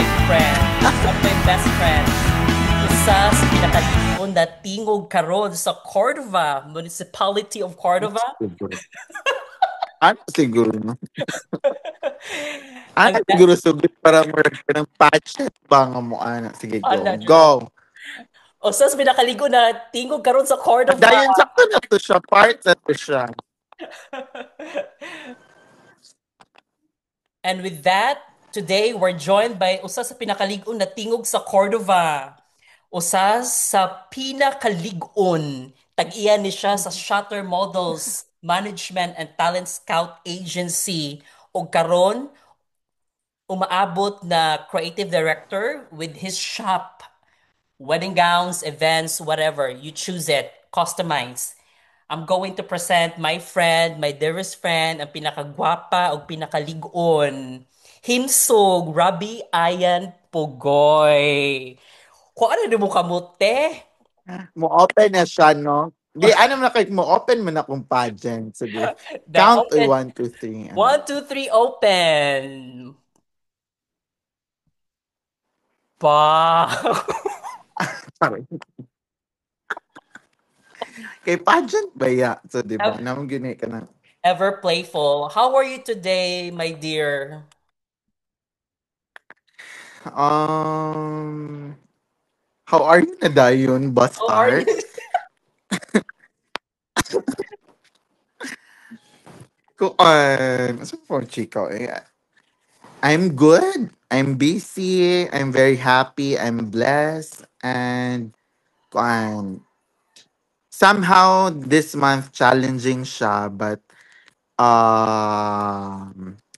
my friend, isa my best friend. Usa sa pinakalimon na tingog karon sa Cordova, Municipality of Cordova. Siguro. Ano siguro, no? Ang Ano siguro sugit para mo ka ng patchet ba nga mo ana. Sige, go. ala jud ako. Go! Usa sa pinakaligo na tingog karon sa Cordova. Dayon sakto na to siya. Part na to siya. And with that, today we're joined by usa sa pinakalig-on na tingog sa Cordova. Usa sa pinakalig-on. Tag-iya ni siya sa Shutter Models Management and Talent Scout Agency. O karon umaabot na creative director with his shop. Wedding gowns, events, whatever. You choose it. Customize. I'm going to present my friend, my dearest friend, ang pinakagwapa o pinakalig-on. Himsog, Rabi Ayan Pugoy. Kung ano din mo kamote? Mo open na siya, no? Di, ano na kahit mo open mo na kung pageant. Sige. The Count oy, open. 1, 2, 3. Ano? 1, 2, 3, open. Pa. Sorry. Kay pageant ba ya? So, di ba? Namang gini ka na. Ever playful. How are you today, my dear? Um, how are you na dayon, How are you? bastard? Asa po, Chico? I'm good. I'm busy. I'm very happy. I'm blessed. And somehow this month challenging siya, but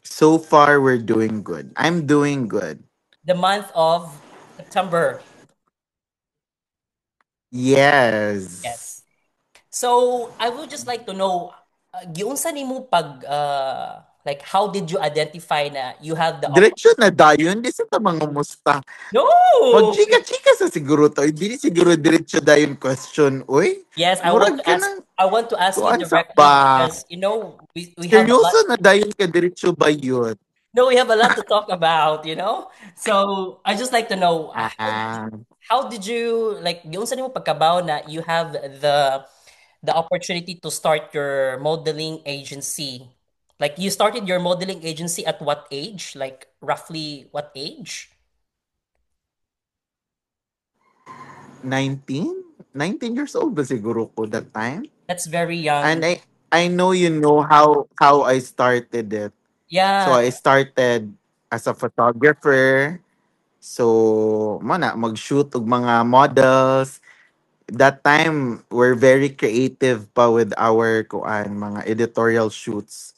so far we're doing good. I'm doing good. The month of September. Yes. Yes. So, I would just like to know, giunsa nimo pag, like, how did you identify na you have the Direksyon na dayon. Di sa mga musta. No! Magchika-chika sa siguro to. Hindi siguro diretso dayon question. Uy, Yes, murag ka ng I want to ask you kuan sa directly ba. because, we have a lot, Seryoso na dayon ka diretso ba yun? no, we have a lot to talk about. So, I just like to know, Ah, how did you, like, giunsa nimo pagkabaw na you have the opportunity to start your modeling agency? Like you started your modeling agency at what age? Like roughly what age? 19? 19 years old ba siguro ko that time? That's very And young. I know you know how I started it. So Yeah. I started as a photographer. So, mo na mag-shoot og mga models. That time we're very creative pa with our kuan mga editorial shoots.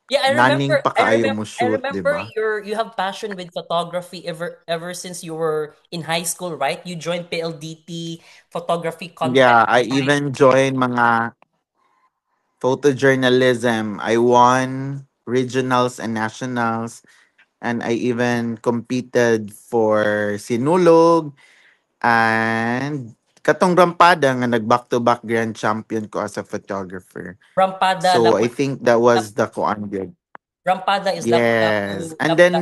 Yeah, I Naning remember pa I kaayo remember mo I shoot, 'di remember ba? you have passion with photography ever since you were in high school, right? You joined PLDT photography contest Yeah, I in high even school. joined mga photojournalism. I won regionals and nationals, and I even competed for Sinulog and katong Rampada nga nag back-to-back grand champion ko as a photographer. Rampada So I Lapu, think that Lap, was the kuan gyud. Rampada is Yes. And Lapu-Lapu. then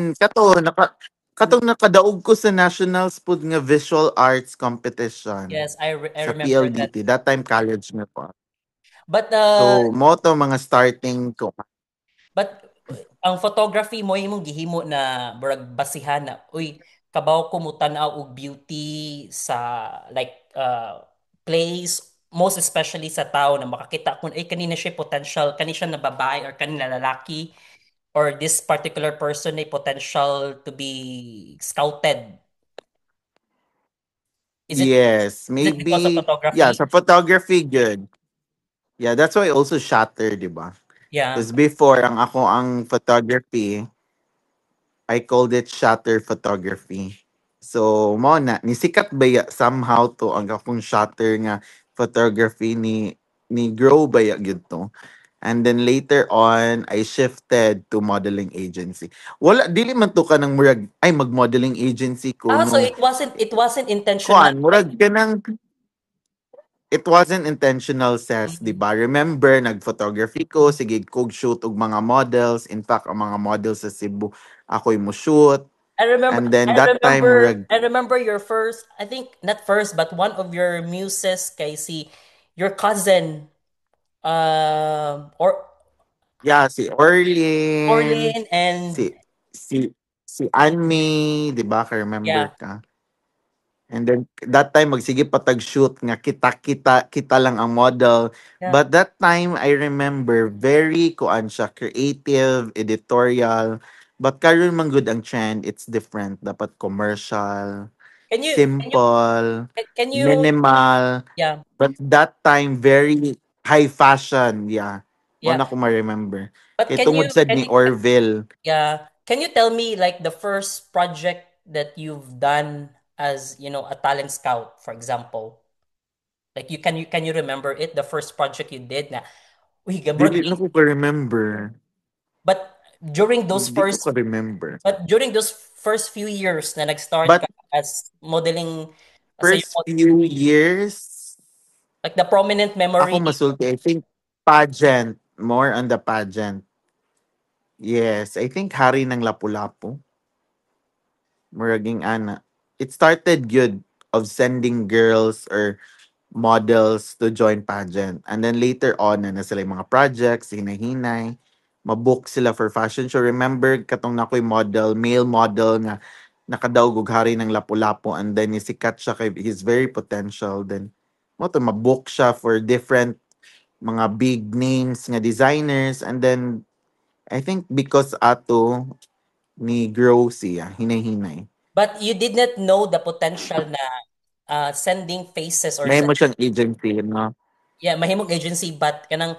katong nakadaog ko sa nationals pud nga visual arts competition Yes, I sa remember that. PLDT. That time college na ko. But So mo to mga starting ko. ang photography mo imong gihimo na murag basihan na uy kabaw ko mo tan-aw og beauty sa like place, most especially sa tao na makakita kung ay kanina siya potential, kani siya na babae or kanina lalaki, or this particular person ay potential to be scouted. Is it Yes, is it because of maybe yeah, photography? sa photography good. Yeah, that's why also Shutter, di ba? Yeah. Because before ang photography, I called it shutter photography. So, mo na nisikat ba somehow to ang akong shutter nga photography ni grow ba gyud to. And then later on, I shifted to modeling agency. Wala dili man to ka ng murag ay mag-modeling agency ko So no. it wasn't intentional, Kuan like murag ka ng it wasn't intentional, says, di mm, ba? Remember, nag-photography ko, sige, kog shoot og mga models. In fact, ang mga models sa Cebu, ako'y mo shoot. And then that time murag I remember your first, I think not first, but one of your muses kay si your cousin, or yeah, si Orlin, Orlin, and si si si Anmi, 'di ba ka remember yeah, ka? And then that time magsige patag-shoot nga kita lang ang model. yeah. But that time I remember very kuan siya creative, editorial. But karon man good ang trend, it's different. Dapat commercial, Can you can you simple, can you minimal. yeah, But that time very high fashion, yeah. Mo yeah. na ko ma-remember. But Kay tungod sad can ni you Orville. yeah, can you tell me like the first project that you've done as, a talent scout, for example? Like can you remember it, the first project you did na uy, gabrod Dili ni. na ko ka-remember. But during those Hindi ko first ka-remember. but during those first few years na nag-start ka But as modeling, sa first few years, like the prominent ako memory. masulti, I think pageant. More on the pageant. Yes, I think Hari ng Lapu-Lapu. Muraging ana. It started good of sending girls or models to join pageant. And then later on, na sila yung mga projects, hinahinay, mabook sila for fashion show. Remember, katong na ko'y model, male model nga nakadaog og hari ng Lapu-Lapu and then sikat siya kay he's very potential. Then, mo to mabook siya for different mga big names nga designers and then I think because ato ni grow siya, hinay-hinay. But you did not know the potential na sending faces or May mo siyang agency, no? yeah, mahimong agency, but kanang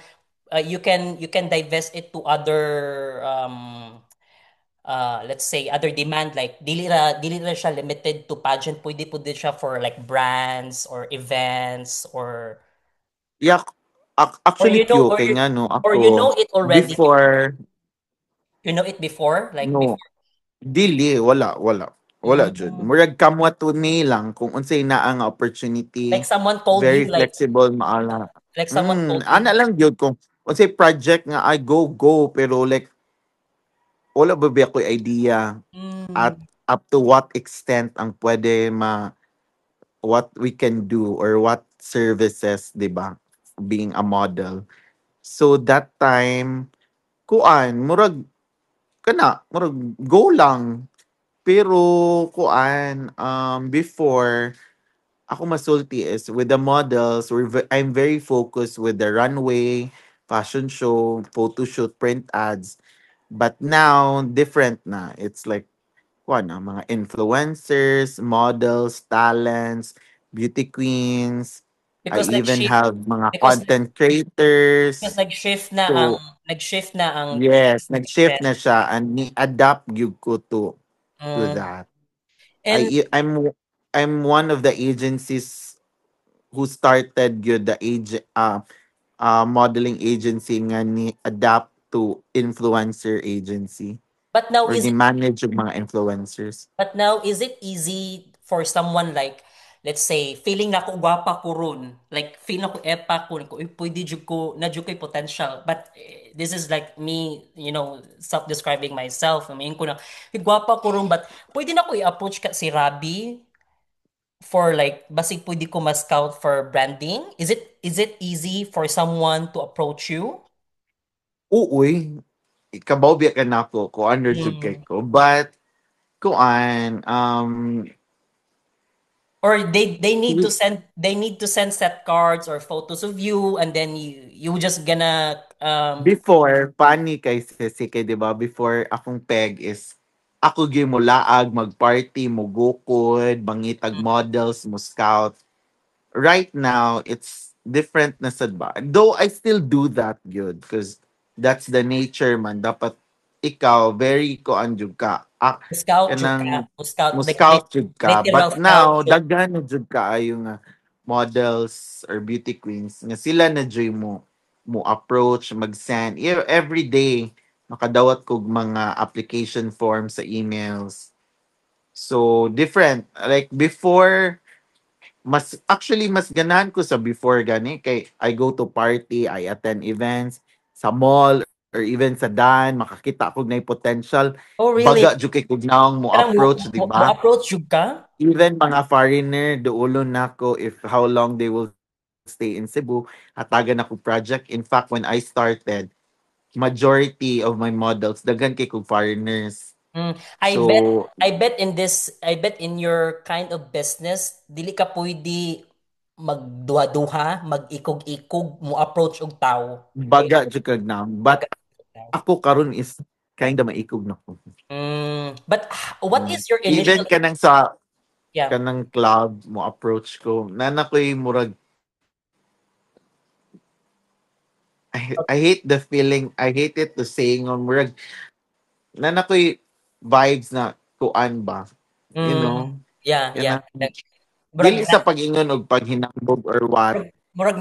you can divest it to other, let's say other demand, like dili ra siya limited to pageant, pwede siya for like brands or events, Yeah, or actually Q, kay nga no, or you ako, know it already, before, you know it before, like no, before, dili, wala. Wala, jud. mm, Murag kamwa to ni lang kung unsay naa nga opportunity, like someone called you, very flexible, maala. like someone told you, Ana lang yun kung unsay project nga I go, pero like, wala ba ba ako'y idea at mm, up to what extent ang pwede what we can do or what services, di ba? Being a model. So that time, kuan, murag, go lang. Pero, kuan, before, ako masulti is, with the models, I'm very focused with the runway, fashion show, photo shoot, print ads. But now, different na. It's like, kuan na, mga influencers, models, talents, beauty queens. I because even have mga because content because creators. So, nag-shift na ang yes, nag-shift trend. na siya and ni-adapt gyud ko to Mm. that. And I'm one of the agencies who started gyud the modeling agency nga ni adapt to influencer agency but now or is ni manage yung mga influencers. But now, is it easy for someone like, let's say, feeling na ko gwapa ko ron, like, feel na ko epa ko, like, uy, pwede jud ko, na jud ko'y potential. But this is like me, self-describing myself. I mean ko na, "Uy, gwapa ko ron, but pwede na ko i-approach ka si Rabi for like, basig pwede ko ma-scout for branding? Is it easy for someone to approach you? Uy, ikabaw biya ka na ko kung ano jud kay Mm. ko. But kuan Or they need to send set cards or photos of you, and then you just gonna before, pani kay Sisi kay 'di ba? Before akong peg is ako gyud mo laag mag-party, mo gukod, mangitag models, mo scout. Right now, it's different na sad ba? Though I still do that good because that's the nature man. Dapat ikaw very ko anjud ka. scout jud ka, Kanang scout mo like scout jud ka. literal But scout now jud. daghan na jud ka ayo nga models or beauty queens nga sila na jud mo approach, mag-send every day makadawat kog mga application forms sa emails. So different. Like before mas ganahan ko sa before gani kay I go to party, I attend events sa mall or even sa Dan, makakita ko na potential, Oh, really? baga jud kay kugnaong mo Kanang approach, di ba? mo-approach jud ka? Even mga foreigner, duulon nako if how long they will stay in Cebu, hatagan ako project. In fact, when I started, majority of my models, daghan kay kog foreigners. Mm, So, I bet in your kind of business, dili ka pwede magduha-duha, mag-ikog-ikog, mo approach og tao. Kay baga jud kag na. But baga tao. ako karon is kinda maikog na ko. But what is your Even initial kanang sa yeah. kanang club mo approach ko, nana ko'y murag I hate the feeling, I hate it to saying on murag nana ko'y vibes na kuan ba, you know? Mm, yeah, yeah. Kanang Murag dili sa pag-ingon og paghinambog or what. murag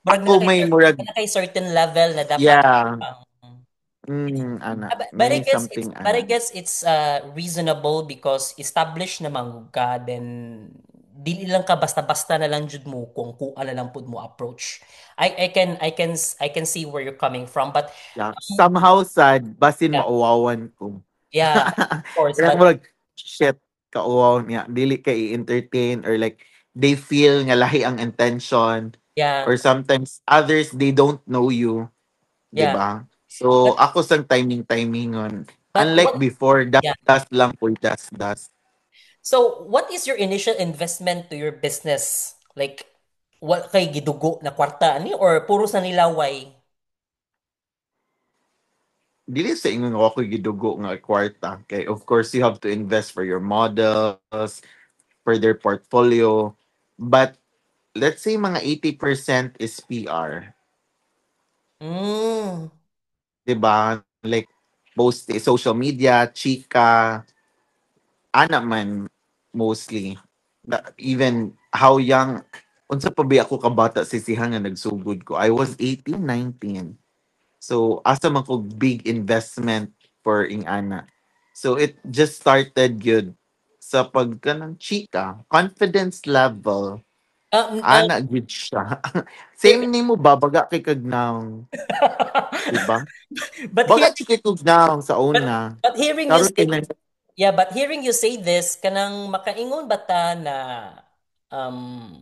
Ako may murag na kay certain level na dapat yeah, um, ana, But I may guess it's something ana. reasonable because established naman ka then dili lang ka basta-basta na lang jud mo kung kuan na lang pud mo approach. I can see where you're coming from but Yeah, somehow sad basin yeah, mauwawan ko. yeah, of course Kaya but murag shit kauwaw niya dili kay entertain or like they feel nga lahi ang intention yeah, or sometimes others they don't know you, 'di yeah. ba? So But ako sang timingon. Unlike what before, das yeah. das lang for das. So what is your initial investment to your business? Like what kay gidugo na kwarta ani or puro sa nilaway? Dili sa ingon nga ako gidugo nga kwarta. Okay, of course you have to invest for your models, for their portfolio. But let's say mga 80% is PR. Mm. 'Di ba? Like post social media, chika, ana man mostly. Even how young unsa pa ba ako kabata sisihan nga nagsugod ko. I was 18, 19. So asa man ko big investment for ing ana. So it just started good sa pagka ng chika, confidence level, Um, uh, ana good siya. Same nimo ba baga kay kagnaw, 'di ba? but Baga here chika kagnaw sa but una. but hearing you Karon kay say na yeah, but hearing you say this kanang makaingon bata na um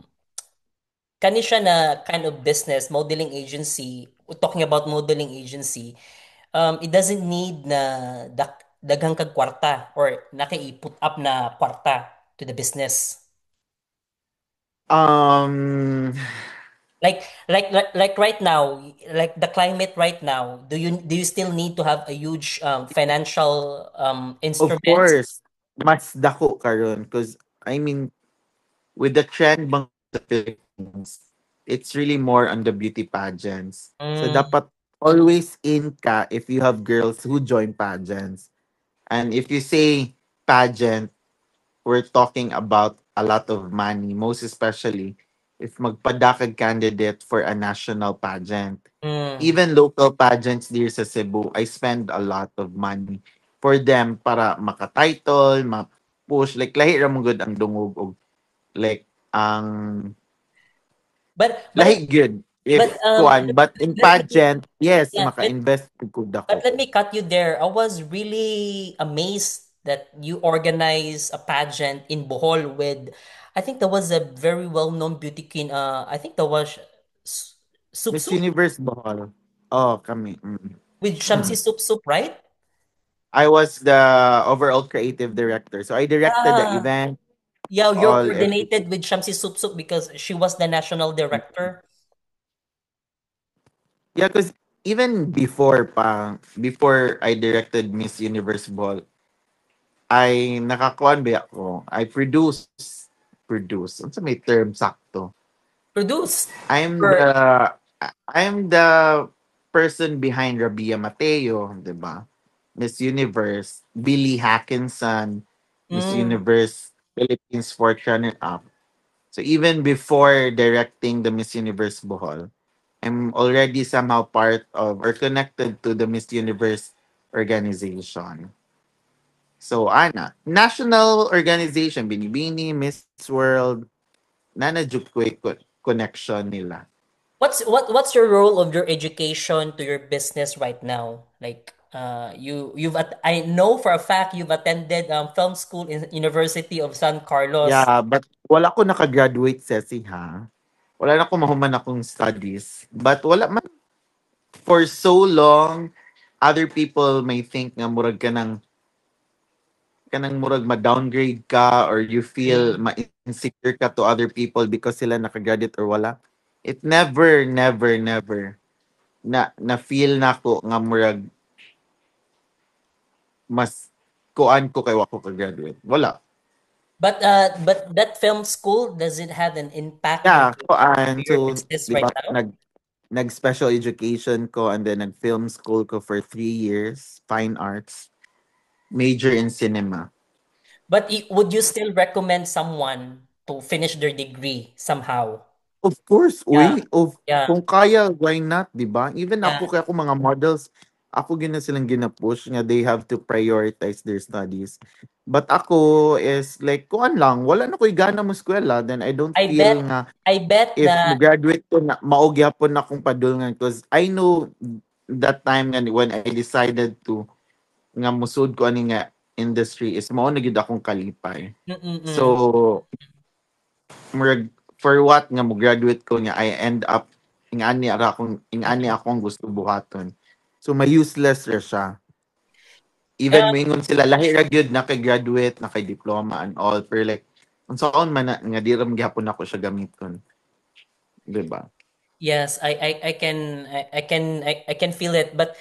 kani siya na kind of business modeling agency talking about modeling agency it doesn't need na daghang kag kwarta or naka-i-put up na kwarta to the business. um Like right now, like the climate right now, do you still need to have a huge financial of instruments? course mas dako karon because I mean with the trend bang the Philippines, it's really more on the beauty pageants. So Mm, dapat always in ka if you have girls who join pageants. And if you say pageant, we're talking about a lot of money, most especially if magpadakag candidate for a national pageant. mm. Even local pageants here sa Cebu, I spend a lot of money for them para maka-title, ma-push. Like, lahi ra mong good ang dungog og like, ang But lahi good if kuan. But in let me pageant, yes, yeah, maka-invest ko but dako. let me cut you there. I was really amazed that you organize a pageant in Bohol with, I think there was a very well-known beauty queen. I think there was S- Sup Miss Sup Universe Bohol. Oh, kami. with Shamsi Sup Sup, right? I was the overall creative director. So I directed the Ah, event, yeah, you're all everything. coordinated with Shamsi Sup Sup because she was the national director. Yeah, because even before I directed Miss Universe Ball, I nakakuan ba ako? I produce. Ano sa may term sakto? Produced. I'm Or, the I'm the person behind Rabia Mateo, 'di ba? Miss Universe, Billy Hackinson, Miss mm, Universe Philippines fourth runner-up. So even before directing the Miss Universe Bohol, I'm already somehow part of or connected to the Miss Universe organization. So ana, national organization, Binibini, Miss World, nanadjuk ko connection nila. What's your role of your education to your business right now? Like I know for a fact you've attended film school in University of San Carlos. Yeah, but wala ko naka-graduate sesi ha. Wala na ko mahuman akong studies. But wala man for so long, other people may think nga murag ka ng murag ma-downgrade ka or you feel Mm. ma-insecure ka to other people because sila naka-graduate or wala. It never, never, never na feel na ko nga murag mas kuan ko kay wako ka-graduate. Wala. But that film school, does it have an impact Yeah, into kuan. your So, business di right ba, now? nag-special education ko and then nag-film school ko for 3 years, fine arts, major in cinema. But would you still recommend someone to finish their degree somehow? Of course, Yeah, uy, yeah, kung kaya, why not, di ba? Even yeah. ako, kaya ako mga models, ako gina silang gina-push nga they have to prioritize their studies. But ako is like, kuan lang, wala na ko'y gana mo eskwela, then I don't I feel bet nga I bet if that mo-graduate ko na, maugyapon na akong padulngan because I know that time nga when I decided to nga musud ko ani nga industry is mao na gyud akong kalipay. mm-mm. So, murag for what nga mo graduate ko nga I end up ingani akong gusto buhaton. So may useless ra siya. Even Uh, moingon sila lahi ra gyud na kay graduate, na kay diploma and all pero like unsaon man na, nga di ra gyapon ako siya gamiton, di ba? yes, I can feel it. But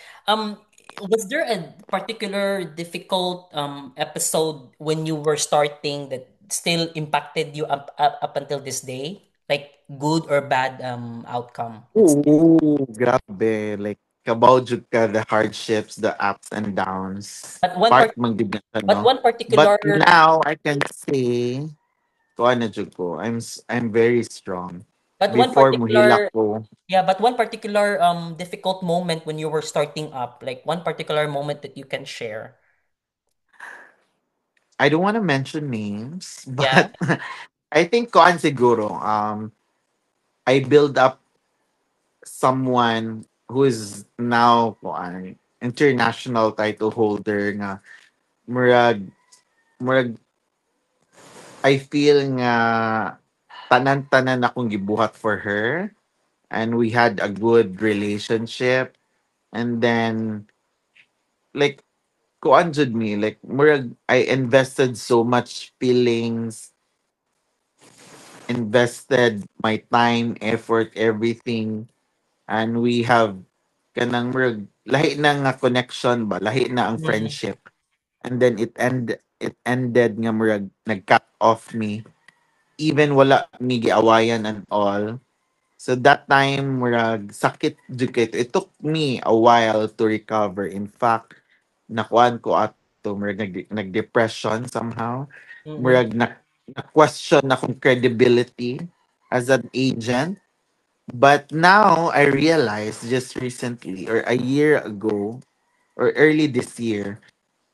was there a particular difficult episode when you were starting that still impacted you up until this day? Like good or bad outcome? It's Oo, grabe like kabaw jud ka the hardships, the ups and downs. but one Part part man gid na siya, but no? one But particular now I can say kuha na jud ko. I'm very strong. but one Before muhila particular ko, yeah, but one particular difficult moment when you were starting up, like one particular moment that you can share. I don't want to mention names, Yeah. but I think kuan siguro I build up someone who is now kuan international title holder nga murag murag I feel nga tanan-tanan akong gibuhat for her and we had a good relationship and then like kuan jud me like murag I invested so much feelings, invested my time, effort, everything, and we have kanang murag lahi na nga connection ba, lahi na ang Mm, friendship. And then it ended nga murag nag-cut off me. Even wala mi giawayan and all. So that time murag sakit jud kay it took me a while to recover. In fact, nakuan ko ato murag nag-depression somehow. mm-hmm. Murag na-question akong credibility as an agent. But now I realized just recently or a year ago or early this year.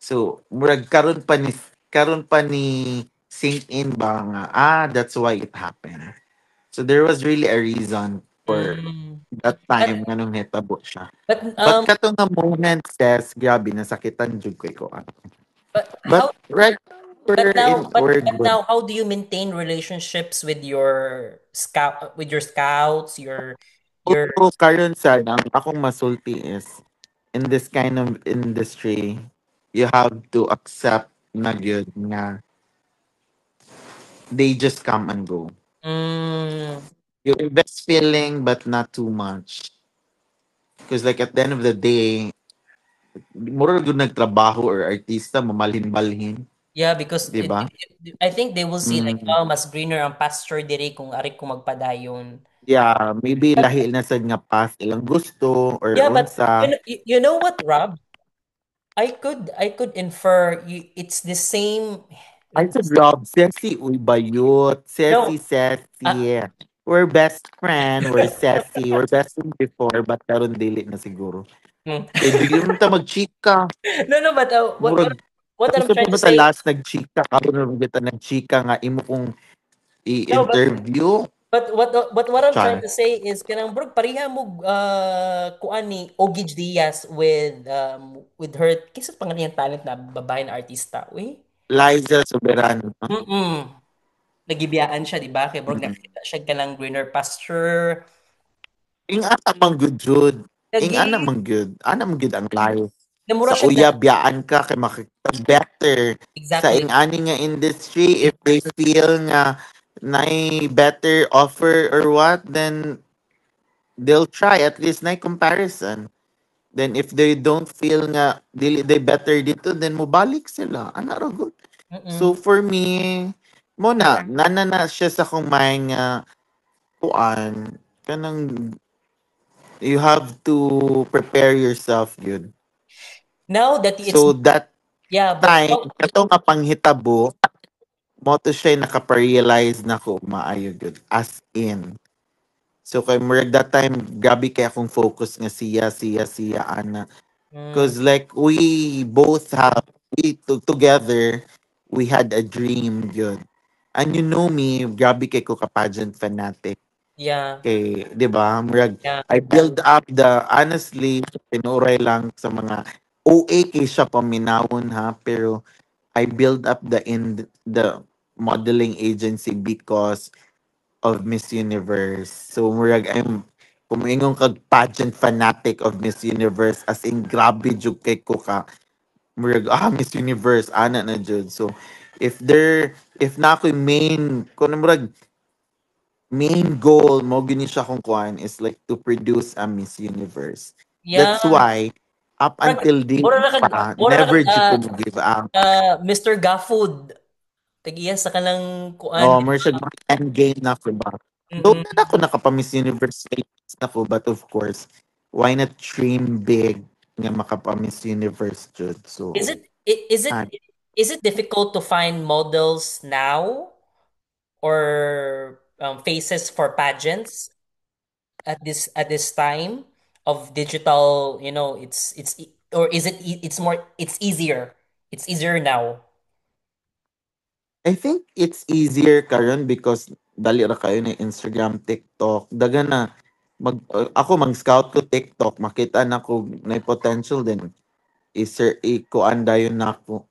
So murag karon pa ni sink in ba nga that's why it happened. So there was really a reason for Mm. that time But nga nung hitabo siya. but But um kato nga moment says grabe nasakitan jud ko ano. but how But right now, we're but good. now how do you maintain relationships with your scouts, your Also, karon sad ang akong masulti is in this kind of industry, you have to accept na gyud nga they just come and go. mm, You invest feeling but not too much. Because like at the end of the day, mura gud nagtrabaho or artista mamalhin-balhin, yeah, because 'di ba? I think they will see like Mm, oh mas greener ang pasture dire kung ari ko magpadayon. yeah, maybe lahi na sad nga path ilang gusto or Yeah, but unsa. you know what, Rob? I could infer it's the same. Ay sa Rob, Ceci, uy bayot. No, uh, Ceci. We're best friend, we're Ceci. We're best friend before, but karon dili na siguro. mm. Kay dili mo ta magchika. No, no, but Murag, what I'm tapos na trying po to ba ta say, last nagchika? Karon na kita nagchika nga imo kong no, but i-interview. But what I'm trying Char. to say is kanang bro pareha mo kuan ni Ogij Diaz with her kisat pangalan yung talent na babae na artista. Uy. Liza Soberano. Mm. Nagibiyaan siya, di ba? Kay bro Mm. nakita siya ka ng greener pasture. Ing ana mang good jud. Ing Lagi ana mang good. Ana mang good ang life. namura Sa siya na uyab biyaan ka kay makita better sa exactly. ing ani nga industry if they feel nga na better offer or what, then they'll try at least na comparison. Then if they don't feel nga dili they better dito, then mubalik sila. Ana ra good. So Mm-mm. for me, mo na siya sa kong mind nga kuan kanang you have to prepare yourself good. Now that it's So that yeah, but time now katong nga panghitabo mo to siya nakaparealize na ko maayo good as in. So kay murag that time grabe kay akong focus nga siya ana. mm, Cause like we both have together we had a dream good. And you know me, grabe kay ko ka pageant fanatic. yeah, Kay, 'di ba? Murag yeah, I build up the honestly tinuray lang sa mga OA kay siya paminawon ha, pero I build up the modeling agency because of Miss Universe. So murag I'm kumingon kag pageant fanatic of Miss Universe as in grabe jud kay ko ka murag Miss Universe ana na jud. So if na ako kung murag main goal mo gini siya kung kuan is like to produce a Miss Universe. yeah. That's why up Murag, until date pa mura na kag never jud ko mo give up. Mr. Gafood. Tagiya sa kanang kuan, Oh, di more ba? siya end game na ko ba. Doon Mm-mm. na ako nakapa-Miss Universe status na ko, but of course, why not dream big nga makapa-Miss Universe jud. Is So, it is it ah, is it difficult to find models now or faces for pageants at this time of digital, or is it it's easier. It's easier now. I think it's easier karon because dali ra kayo na Instagram, TikTok. Daga na ako mag-scout ko TikTok, makita na ko na potential din. I-kuan dayon na ako.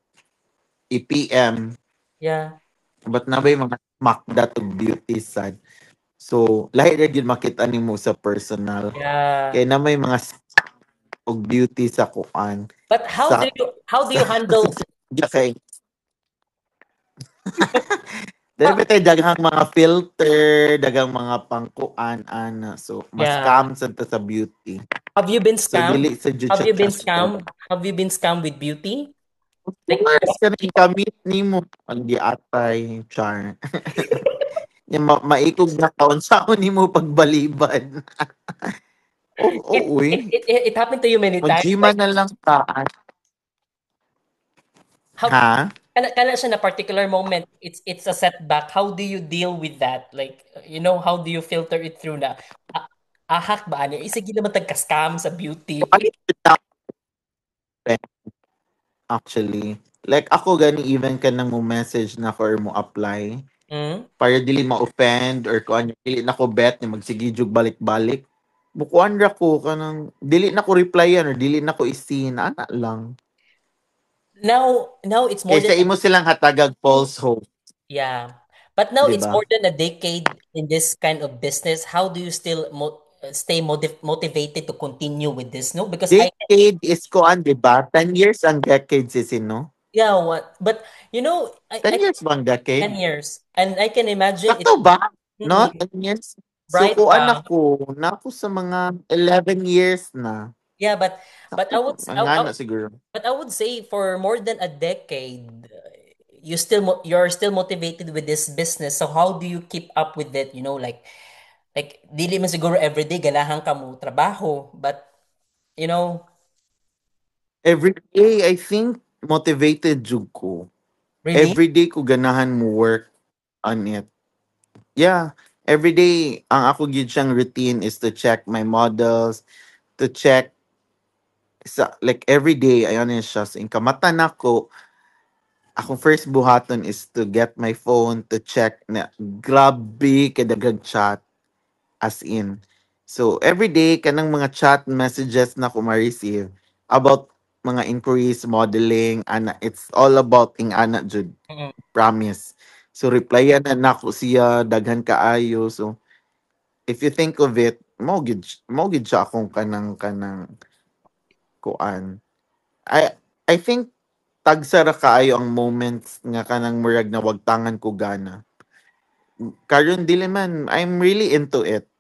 I-PM. Yeah. But na ba yung mga makda to beauty side. So, lahi ra gyud makita nimo sa personal. Yeah. Kaya na may mga og beauty sa kuan. But Sa how do sa you handle sa kay dahil ba tayo daghang mga filter, daghang mga pangkuan ana. So, mas yeah. scam sa ta sa beauty. Have you been So, scammed? dili sa jud Have siya you been trusted. scammed? Have you been scammed with beauty? Of Like, course, kanang kamit nimo ang giatay char. Yung maikog na kaon sa nimo pagbalibad. Oh, it oo it, eh. it, it it happened to you many times. Mag-gym Like, na lang ka. how Ha? kana siya na particular moment, it's a setback. How do you deal with that? Like, how do you filter it through na ahak ba ani? Isigi naman tagka-scam sa beauty. Palit kita actually. Like ako gani even ka nang mo message na for mo apply Mm? para dili ma-offend or kung ano dili na ko bet ni magsige jug balik-balik. Bukuan ra ko kanang dili na ko replyan or dili na ko isin ana lang. Now it's more than Kaysa imo silang hatagag false hope, yeah. But now 'di it's ba? more than a decade in this kind of business. How do you still stay motivated to continue with this? No, because I Decade is kuan 'di ba? 10 years ang decade no? yeah, what? But 10 I years bang decade? 10 years, and I can imagine it. Sakto ba? No, Mm-mm, 10 years. So right kuan ka. ako, na ako sa mga 11 years na. Yeah, but Sakto po. Ang nga na siguro. but I would say for more than a decade, you're still motivated with this business. So how do you keep up with it? Like dili man siguro everyday ganahan ka mo trabaho, but you know, Every day, I think, motivated jud ko. really? Every day ko ganahan mo work on it. Yeah. Every day, ang ako gyud siyang routine is to check my models, to check sa, like every day, ayan siya, sa inkamata na ko, akong first buhaton is to get my phone to check na grabe kadagang chat as in. So every day kanang mga chat messages na ko ma-receive about mga inquiries, modeling, ana it's all about ing ana jud, Mm. promise. So replyan na nako siya daghan kaayo. So if you think of it, mo gid siya akong kanang kuan. I think tagsara kaayo ang moments nga kanang murag na wagtangan ko gana. Karon dili man, I'm really into it.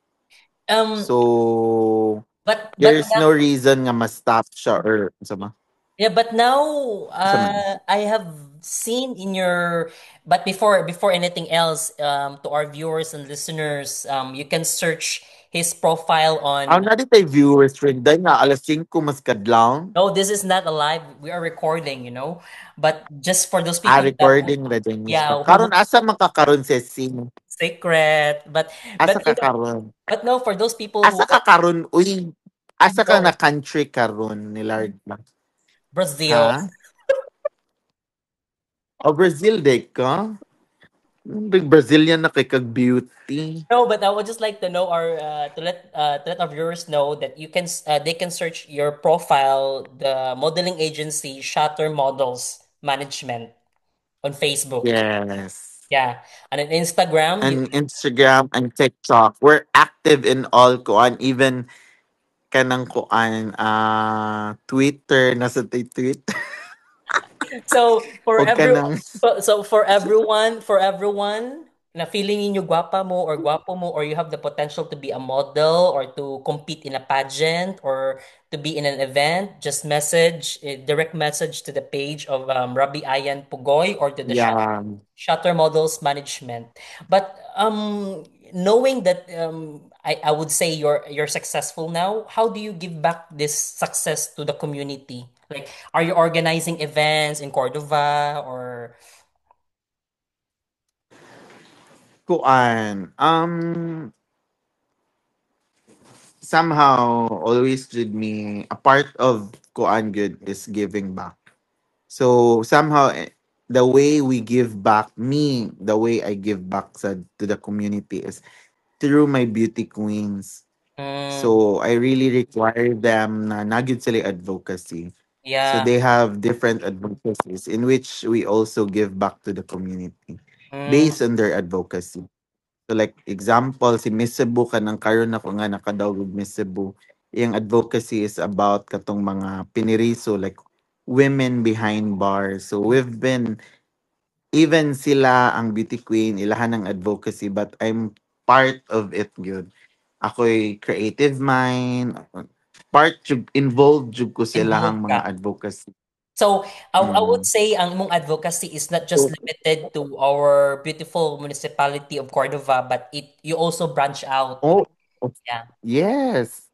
Um, So but there's no reason nga ma-stop siya or sama. yeah, but now Sama. I have seen in your but before anything else, to our viewers and listeners, you can search his profile Ang on. na di tay viewers rin day nga alas 5 mas kadlaw. No, this is not a live. We are recording, But just for those people that Recording ra din ni siya. yeah, who Karon asa makakaron sa scene? secret, but Asa ka karon? but no, for those people who Asa ka karon? Uy, asa ka no na country karon ni Lord ba? Brazil. Ha? O Brazil day ka? Big Brazilian na kay kag beauty. No, but I would just like to know our to let our viewers know that they can search your profile, the modeling agency Shutter Models Management on Facebook. Yes. Yeah, and on Instagram you And Instagram and TikTok. We're active in all kuan, even kanang kuan Twitter nasa tay tweet. so O for every kanang so for everyone na feeling ninyo gwapa mo or gwapo mo or you have the potential to be a model or to compete in a pageant or to be in an event, just direct message to the page of Rabbi Ayan Pugoy or to the yeah. Shutter Models Management. But knowing that I would say you're successful now, how do you give back this success to the community? Like, are you organizing events in Cordova or Kuan. Somehow always did me a part of kuan good is giving back. So somehow the way we give back, me the way I give back to the community is through my beauty queens. mm, So I really require them na nagid sila advocacy. So yeah. they have different advocacies in which we also give back to the community Mm, based on their advocacy. So like example, si Miss Cebu kanang karon ako nga nakadawg og Miss Cebu. Iyang advocacy is about katong mga piniriso like women behind bars. So we've been even sila ang beauty queen ilahan ng advocacy but I'm part of it good. Ako'y creative mind, part jud involved jud ko sa involved ilahang ka. mga advocacy. So, I would Mm. say ang mong advocacy is not just So, limited to our beautiful municipality of Cordova, but you also branch out. oh, Yeah, yes.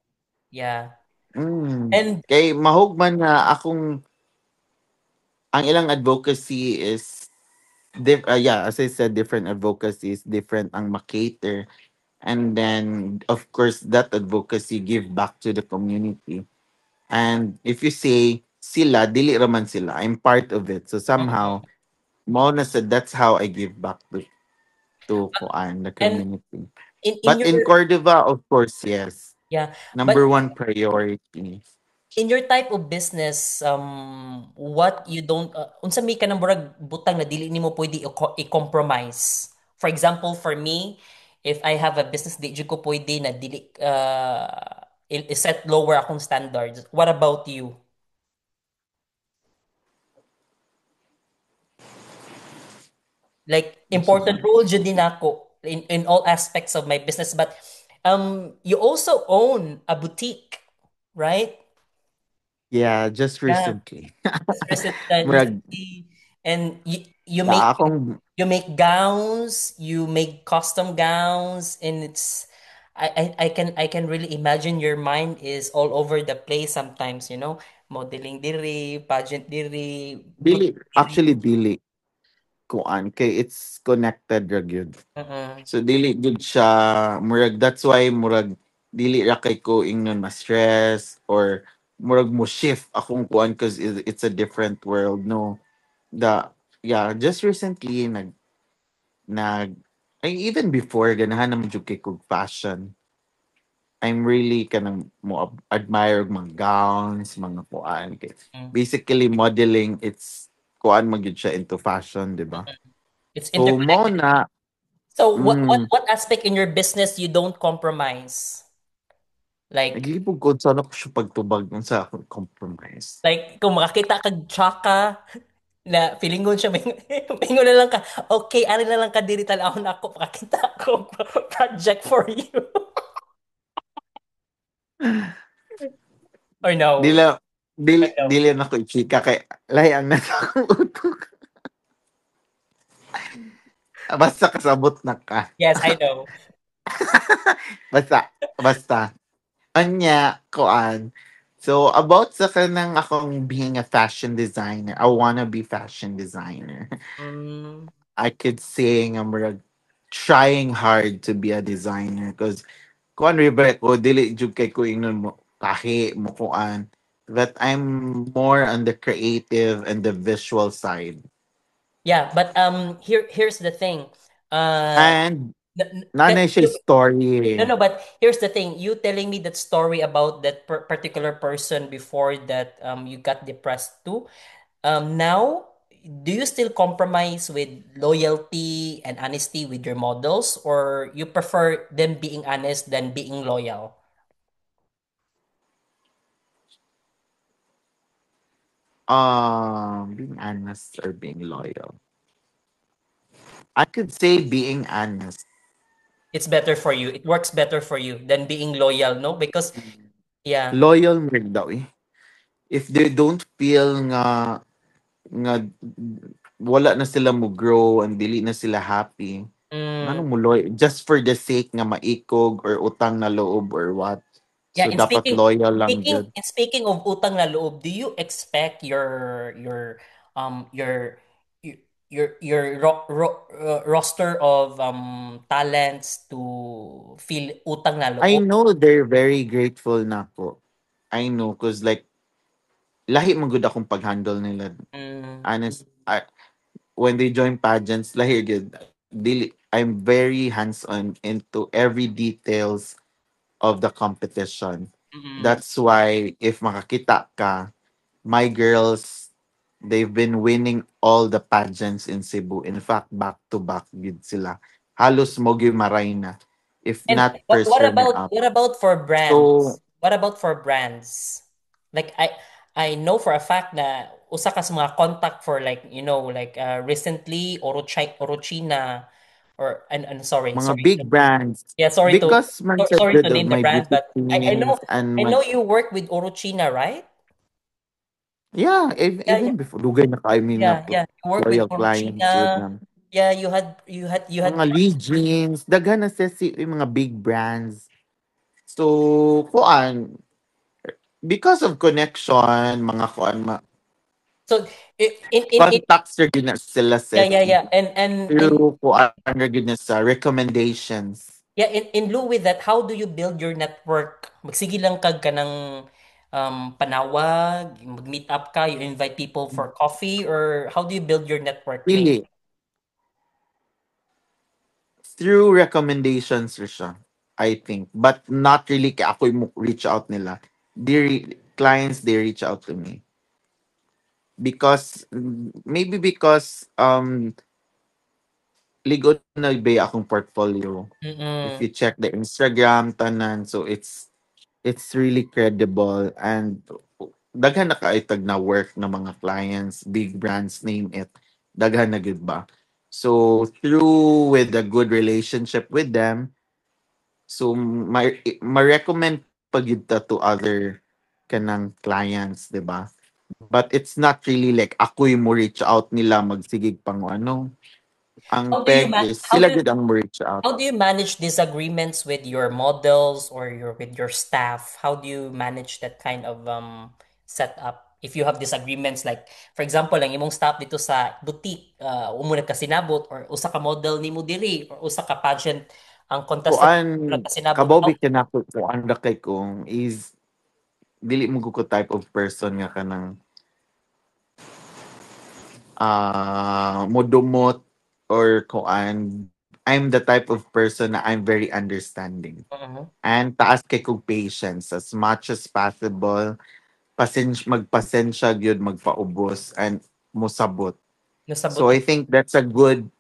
yeah. Mm. And Kay mahugman nga akong ang ilang advocacy is yeah, as I said, different advocacies, different ang makater. And then, of course, that advocacy give back to the community. And if you say, sila, dili raman sila. I'm part of it. So somehow, mm, mo na said, that's how I give back to Kuan, the and community. in But your in Cordova, of course, yes. yeah, but Number one priority. in your type of business, what you don't unsa may ka nang murag butang na dili nimo pwede i-compromise. For example, for me, if I have a business di jud ko pwede na dili i-set lower akong standards. What about you? Like important role jud din ako in all aspects of my business, but you also own a boutique, right? Yeah, just Yeah. recently. Murag, Recently, and you sa make akong, gowns, you make custom gowns, and it's I can really imagine your mind is all over the place sometimes, modeling diri, pageant diri, dili, boutique diri. actually, dili. Kuan, kay it's connected ra gyud. Mm-mm. So dili gud siya murag that's why murag dili ra kay ko ingnon ma-stress or murag mo shift akong kuan cause it's a different world no. The yeah, just recently nag even before ganahan naman jud kay kog fashion. I'm really kanang mo admire og mga gowns, mga kuan kay Mm. basically modeling it's kuan man gyud siya into fashion, di ba? It's So mo interconnected. na So mm, what aspect in your business you don't compromise? Like naglibog ko sana ko siya pagtubag nun sa akong compromise. kung makakita kag tsaka na feeling siya mingon na lang ka, okay, ari na lang ka diri tan-awon ako pakita ko project for you. Or no? Dila Or no? dili na ko i-chika kay lahi ang nasa akong utok. Basta kasabot na ka. Yes, I know. Basta. Anya, koan. So, about sa kanang akong being a fashion designer, I wanna be fashion designer. Mm, I could say nga murag trying hard to be a designer because kuan riba ko dili jud kay ko ingnon mo kahi mo kuan that I'm more on the creative and the visual side. yeah, but here's the thing. Uh, And that nanay siya no, story. no, but here's the thing. You telling me that story about that particular person before that you got depressed too. Now, do you still compromise with loyalty and honesty with your models, or you prefer them being honest than being loyal? Being honest or being loyal. I could say being honest. It's better for you. It works better for you than being loyal, no? Because yeah. Loyal mo rin daw eh. If they don't feel nga wala na sila mo grow and dili na sila happy, Mm, nganong mo loyal? Just for the sake nga maikog or utang na loob or what? yeah, So, dapat loyal lang jud. speaking of utang na loob, do you expect your your roster of talents to feel utang na I loob? know they're very grateful na ko. I know, cause like, lahi man gud akong pag-handle nila. Mm, Honest, when they join pageants, lahi gud. Dili, I'm very hands-on into every details of the competition. mm, That's why if makakita ka, my girls, they've been winning all the pageants in Cebu. In fact, back to back gid sila. Halos mo gyud maray na. If and not first runner up. what about for So, brands? What about for brands? Like I know for a fact na usa ka sa mga contact for like like recently Orochina or and mga sorry. big brands. Yeah, Because man said sorry to good of name the my brand, beauty but queens and I my know you work with Orochina, right? yeah, Yeah, yeah, even before dugay na kay mi nga yeah, yeah. You work with loyal clients with Orochina. them. Yeah, you had Mga Lee Jeans, daghan na sa yung mga big brands. So, kuan, because of connection, mga kuan, so in contacts ra gyud na sila yeah, set yeah, yeah. And in through kuan ra gyud na sa recommendations. yeah, in lieu with that, how do you build your network? Magsige lang kag ka ng panawag, mag-meet up ka, you invite people for coffee, or how do you build your network? Really, through recommendations ra siya, I think. But not really kay ako yung reach out nila. Clients, they reach out to me. Because, maybe because, ligod na ba akong portfolio. If Mm-mm. you check the Instagram, tanan, so it's really credible and daghan na kaitag na work ng mga clients, big brands, name it. Daghan na gud ba? So, through with a good relationship with them, so ma-recommend pag yun ta to other kanang clients, 'di ba? But it's not really like ako yung mo reach out nila magsigig pang ano. Ang How do you peg ma- is sila gud ang mo reach out. how do you manage disagreements with your models or with your staff? How do you manage that kind of setup? If you have disagreements like for example, ang imong staff dito sa boutique, umo ka sinabot or usa ka model nimo diri or usa ka pageant ang contestant Kuan ka sinabot. kabaw kinako kuan ra kay kong is dili mo ko type of person nga kanang modumot or kuan. I'm the type of person na I'm very understanding. Mhm. And taas kay kog patience as much as possible. Magpasensya gyud magpaubos and musabot. Nasabot So I mo. think that's a good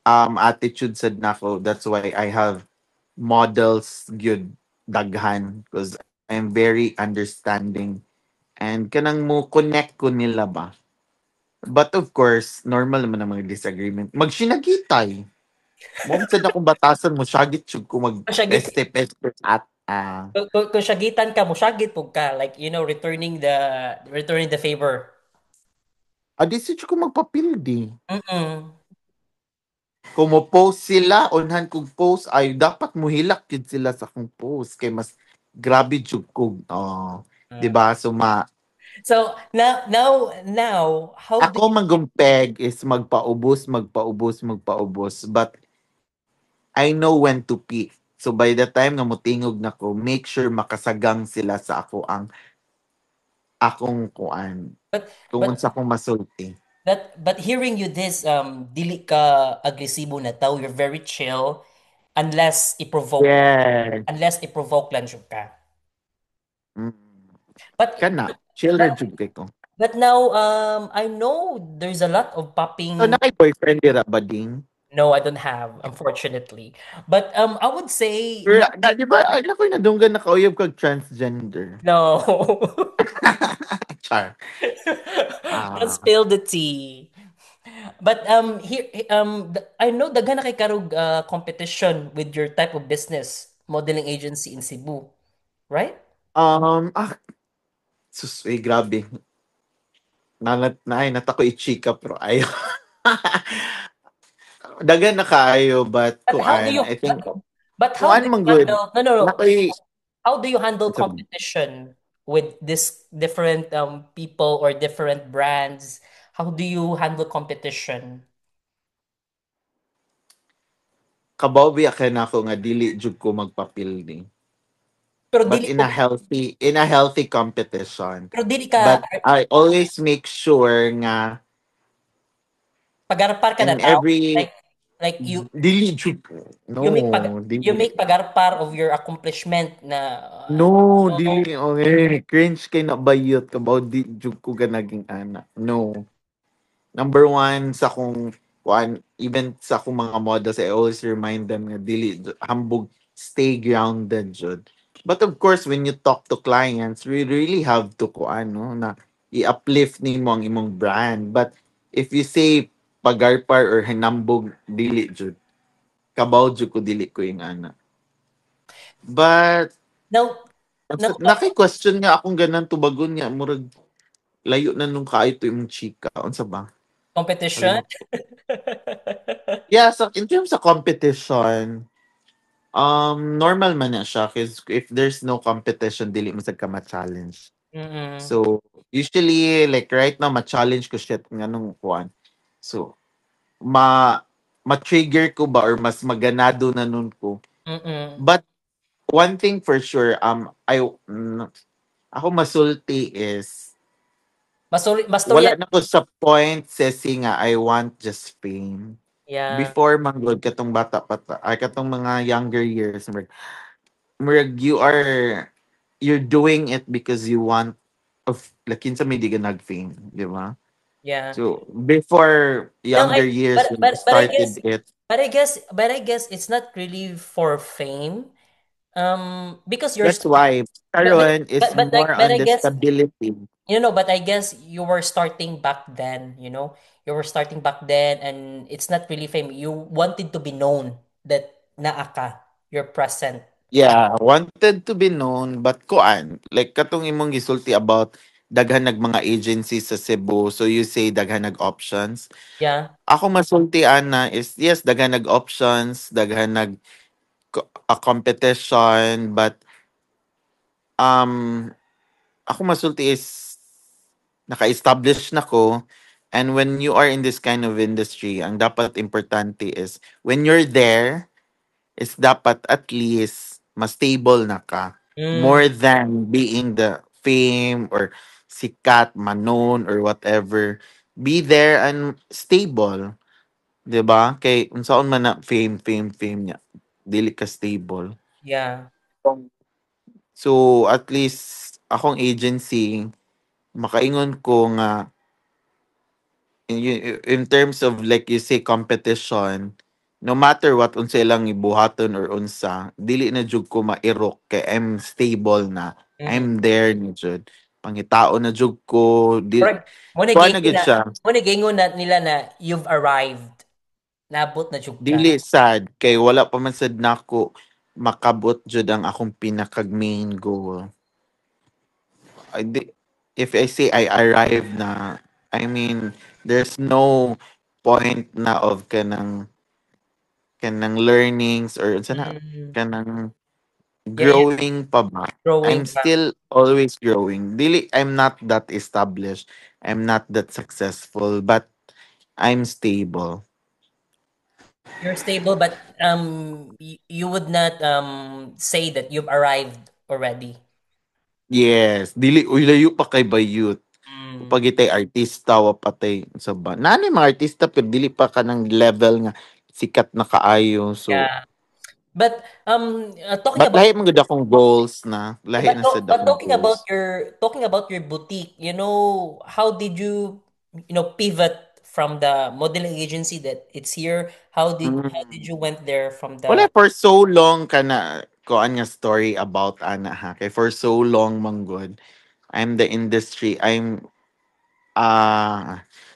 attitude sad nako. That's why I have models gyud daghan because I'm very understanding and kanang mo connect ko nila ba. But of course, normal naman ang mga disagreement. Magsinagitay. Mo sad akong batasan mo syagit jud ko mag Kung syagit peste-peste at kung syagitan ka mo syagit pug ka like returning the favor. adi sad jud ko magpapildi. Mm. Kung mo post sila, onhan kog post, ay dapat muhilak yun sila sa kong post. Kay mas grabe jud kog. Oh, di Mm. ba? So, So now how do ako magumpeg is magpaubos, magpaubos, magpaubos. But I know when to peak. So, by the time nga mutingog na ko, make sure makasagang sila sa akong kuan. but Kung but unsa akong masulti. but hearing you this dili ka agresibo na tao, you're very chill unless i-provoke Yes. lang jud ka. Mm. But Kana. Chill ra now jud kay ko. but now I know there's a lot of So, popping. boyfriend dira ba ding? No, I don't have, unfortunately. But I would say Pero, di ba, ay, nakoy nadunggan nakauyab kag transgender. no. Char. Don't Ah, spill the tea. But I know daghan na kay karog competition with your type of business, modeling agency in Cebu, right? ah, sus, grabe. Ay, natako i-chika, pero ayaw. Dagan na kaayo, but But how do kuan, you I think, but how do kuan you man good. handle no no no Nakoy, how do you handle sa competition with this different people or different brands? How do you handle competition? kabawi ka na ako nga dili jud ko magpapildi. Pero But dili po in a healthy competition. pero dili ka But I always make sure nga pagarpar ka na in tao every like dili jud ko. No, you dili. make pagarpar of your accomplishment na No, no, dili okay. Cringe kay na bayot kabaw di jud ko ga naging ana. No. Number one sa kung kuan even sa akong mga models I always remind them nga dili hambog stay grounded jud. But of course when you talk to clients, we really have to kuan no na i-uplift nimo ang imong brand. But if you say pagarpar or hinambog dili jud. Kabaw jud ko dili ko yung ana. But now now naki-question nga akong ganan tubagon nga murag layo na nung kayo to imong chika. Unsa ba? competition. Kalimot. Yeah, so in terms of competition, normal man na siya cause if there's no competition, dili mo sad ka ma-challenge. Mm. So, usually, like right now, ma-challenge ko shit nga nung kuan. So, ma ma-trigger ko ba or mas maganado na nun ko. Mm. But one thing for sure, ako masulti is Masturya wala na ko sa point sesi nga I want just fame. yeah, Before manggod katong bata pata ay katong mga younger years murag you're doing it because you want of like kinsa may di ka nag-fame, di ba? yeah. So before No, younger years when I but I started guess it, it's not really for fame. Because you're that's why karon is more but on I the guess stability. but I guess you were starting back then, you were starting back then, and it's not really fame. You wanted to be known that naa ka, you're present. Yeah, wanted to be known but kuan like katong imong gisulti about daghan nag mga agencies sa Cebu so you say daghan nag options. Yeah, Ako masultian na is yes daghan nag options, daghan nag a competition but um ako masulti is naka-establish na ko and when you are in this kind of industry ang dapat importante is when you're there is dapat at least mas stable na ka mm, more than being the fame or sikat manon or whatever be there and stable, 'di ba? Kay unsaon man na fame niya, dili ka stable. Yeah. So at least akong agency makaingon ko nga in terms of like you say competition, no matter what unsa ilang ibuhaton or unsa, dili na jud ko mairok kay I'm stable na. Mm. I'm there na jud. Pangitao na jud ko, di Correct. Mo kuha na nagingon gid na siya. mo nagingon na nila na you've arrived. Nabot na jud ka. Dili sad kay wala pa man sad nako makabot jud ang akong pinaka main goal. I di, if I say I arrived na, I mean, there's no point na of kanang learnings or unsa na Mm. kanang Yeah, yeah. growing pa ba. I'm Growing pa. still always growing. Dili, I'm not that established. I'm not that successful, but I'm stable. You're stable, but you would not say that you've arrived already. Yes, dili uy layo pa kay bayut. Mm. Pag itay artista wa patay sa ba. Nani mga artista pero dili pa ka ng level nga sikat na kaayo. So, Yeah. But talking but about lahi man gud akong goals na. yeah, Lahi na sad but akong goals. talking about your boutique, how did you pivot from the modeling agency that it's here? How did Mm. you went there from Wala the for so long ka na kuan nga story about ana ha. Kay for so long manggod. I'm the industry.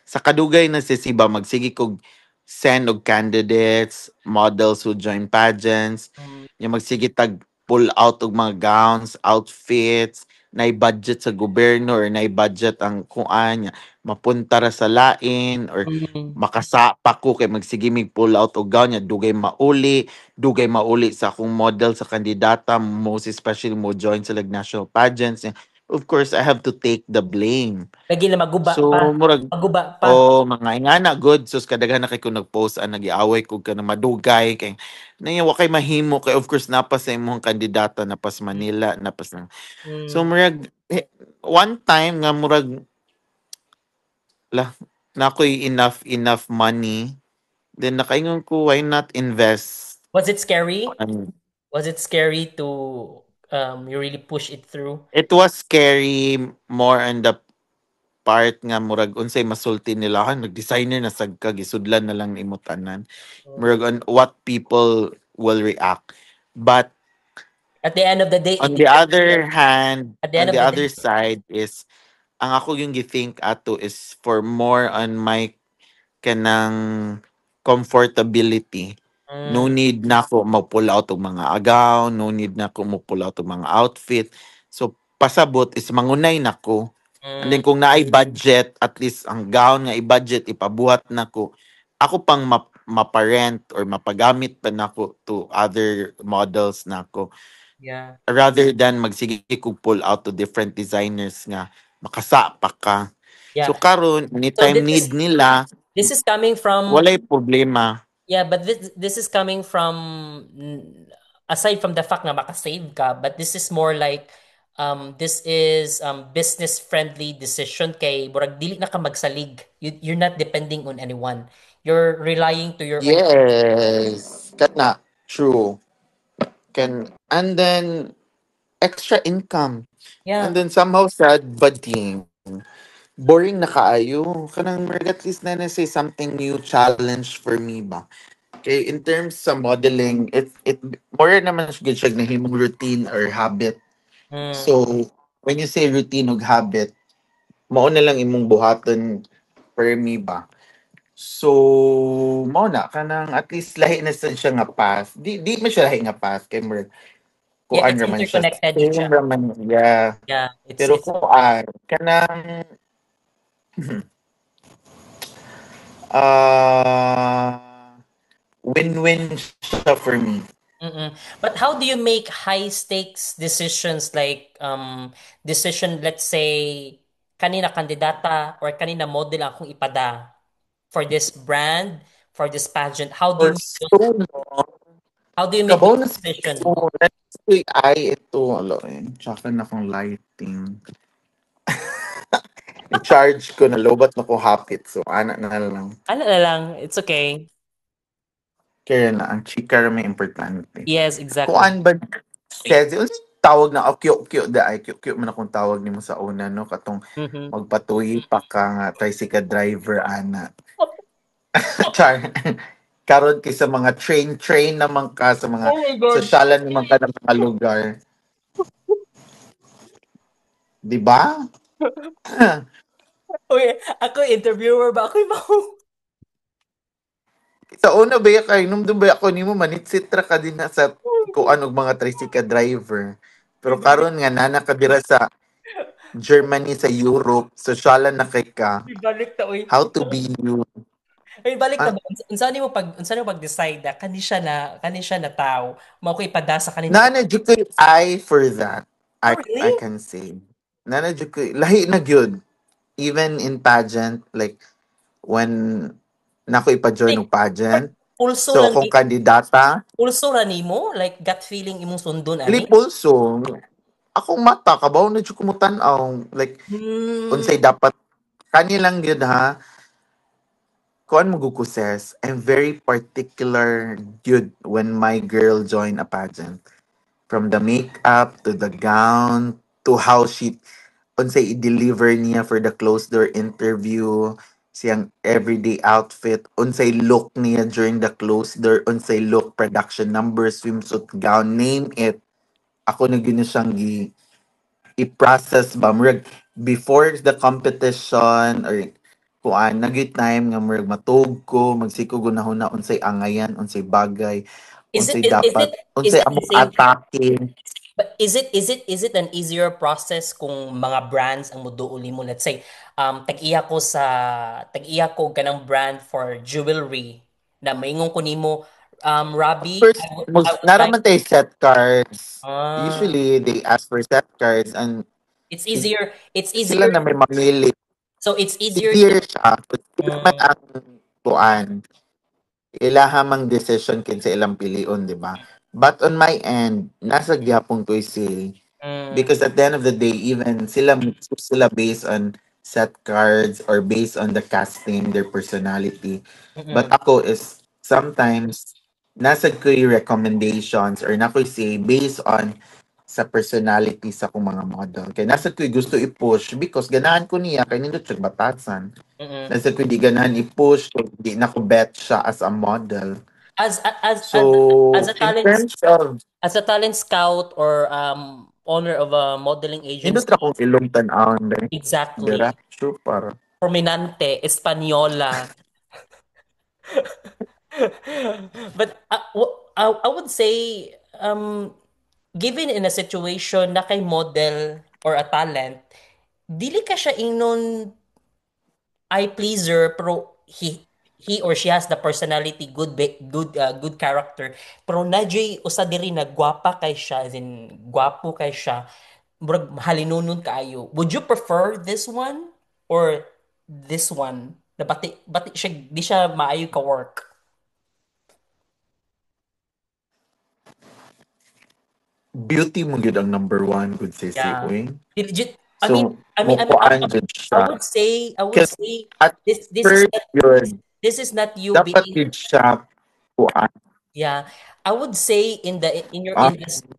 Sa kadugay na si Siba magsige kog send og candidates, models who join pageants, mm, yung magsige tag pull out og mga gowns, outfits, nay budget sa gobyerno or nay budget ang kuan niya, mapunta ra sa lain or mm, makasapa ko kay magsige mig pull out og gown niya dugay mauli sa akong model sa kandidata most especially mo join sa like national pageants. Of course, I have to take the blame. lagi na maguba pa. So, murag, Maguba pa. o mga ingana, good. So, kadaghan na kay kung nag-post, nagiaway ko ka na madugay. Kay, wa kay mahimo. Kay, of course, napas sa imong kandidata, napas Manila, napas na. So, Mm. murag, one time nga, murag, la, na ako'y enough money. Then, nakaingon ko, why not invest? Was it scary? on- Was it scary to you really push it through? It was scary more on the part nga murag unsay masulti nila nag-designer na sad ka gisudlan na lang nimo tanan Mm. murag on what people will react but At the end of the day, it on the depends. other hand At the end on of the the other day, side is ang ako yung githink ato is for more on my kanang comfortability. No mm, need na ako mag-pull out og mga agaw, no need na ako mo-pull out og mga outfit. So pasabot is mangunay nako. And mm, then kung naay budget, at least ang gown nga i-budget ipabuhat nako. Ako pang maparent or mapagamit pa nako to other models nako yeah, rather than magsige kog pull out to different designers nga makasapa ka. So yeah. karon So anytime need nila this is coming from walay problema. yeah, but this is coming from aside from the fact na makasave ka, but this is more like this is business friendly decision kay murag dili na ka magsalig. You're not depending on anyone. You're relying to your own. Yes. Kana. True. Can and then extra income. And Yeah. then somehow sad budgeting. Boring na kaayo. Kanang merg at least na say something new challenge for me ba. Okay, in terms sa modeling, it more naman siya na himong routine or habit. Mm, So, when you say routine or habit, mao na lang imong buhaton per me ba. So, mao na kanang at least lahi na sad siya nga path. Di man siya lahi nga path kay mer yeah, kuan it's raman siya. interconnected jud Same siya. raman yeah. Yeah, it's Pero it's kuan kanang ah win-win siya for me. mm-mm. But how do you make high stakes decisions like decision, let's say kanina kandidata or kanina model ang akong ipada for this brand, for this pageant? For so long, How do you make kabaw those na sa decision? so, let's say ay ito, alo eh, tsaka na akong lighting. I-charge ko na lobat na ko hapit. So, ana na lang. Ano na lang, it's okay. Kaya na, ang chika ra may importante. Yes, exactly. Kuan ba, says, tawag na, oh, cute, da, ay, cute man akong tawag ni mo sa una, no? Katong Mhm. magpatuloy pa ka nga, tricycle driver, ana. Char. Karon kay sa mga train naman ka sa mga Oh my God. sosyalan naman ka ng mga lugar. Di ba? Okay, ako interviewer ba? Ako yung Sa una ba kay nung doon ba ako nimo manitsit ra ka din na sa kung anong mga tricycle driver. Pero ibalik, karon nga nana ka dira sa Germany sa Europe, sosyalan na kay ka. ibalik ta, uy. How to be you. Ay, balik ta Ah, ba? Unsa ni mo pag-decide na kani siya na tao, mao ko ipada sa kanina. nana jud ko'y eye for that. Oh, I really? can say. Nana jud ko'y lahi na gyud. Even in pageant, like when nako ipa-join Like, og pageant. pulso So lang kung kandidata, pulso ra nimo, like gut feeling imong sundon dili ani? pulso. Akong mata kabaw na jud ko mo tan-aw. Like Hmm, unsay dapat kanilang gyud ha. Kuan mo gukuses. I'm very particular gyud when my girl join a pageant. From the makeup to the gown to how she unsay i-deliver niya for the closed door interview, siyang everyday outfit, unsay look niya during the closed door, unsay look, production number, swimsuit gown, name it. Ako na gina siyang i-process ba murag before the competition or kuan nagyud time nga murag matug ko magsiko gunahon na unsay angayan unsay bagay is it unsay is dapat it is unsay it the among same atake. but is it an easier process kung mga brands ang moduuli mo, let's say tag-iya ko kanang brand for jewelry na maingon ko nimo, Robbie, First, I would like naraman tayo set cards. ah Usually, they ask for set cards and it, it's sila easier, na may mamili. so it's easier to Easier siya. But sila man mm, ang tuan. Ilahamang decision kin sa ilang piliun, di ba? But on my end, nasa gyapon ko si mm, because at the end of the day, even sila based on set cards or based on the casting, their personality. But mm, ako is sometimes nasa ko yung recommendations or na ko say based on sa personality sa akong mga model. Kaya nasa ko gusto i-push because ganahan ko niya kay nindot siya batasan. mm. Nasa ko di ganahan i-push kung di na ko bet siya as a model. as as So, a in talent terms of as a talent scout or owner of a modeling nindot agency, ra kong ilong tan-aon dira, exactly. super. Prominente, Espanyola. But I would say, given in a situation na kay model or a talent, dili ka siya ingnon eye pleaser, pero he or she has the personality, good character, pero nadjay usa diri na gwapa kay siya, as in gwapo kay siya, murag halinunod kaayo. Would you prefer this one or this one? Na bati siya, di siya maayo ka work. Beauty mo gyud ang number one good sisi Yeah. uy. Legit. I So, mean, I mean, I mean, I, mukuan jud I siya. would say, I would Kasi say, at this is first not, yun, this is not you dapat being, yun siya kuan. yeah. I would say Um,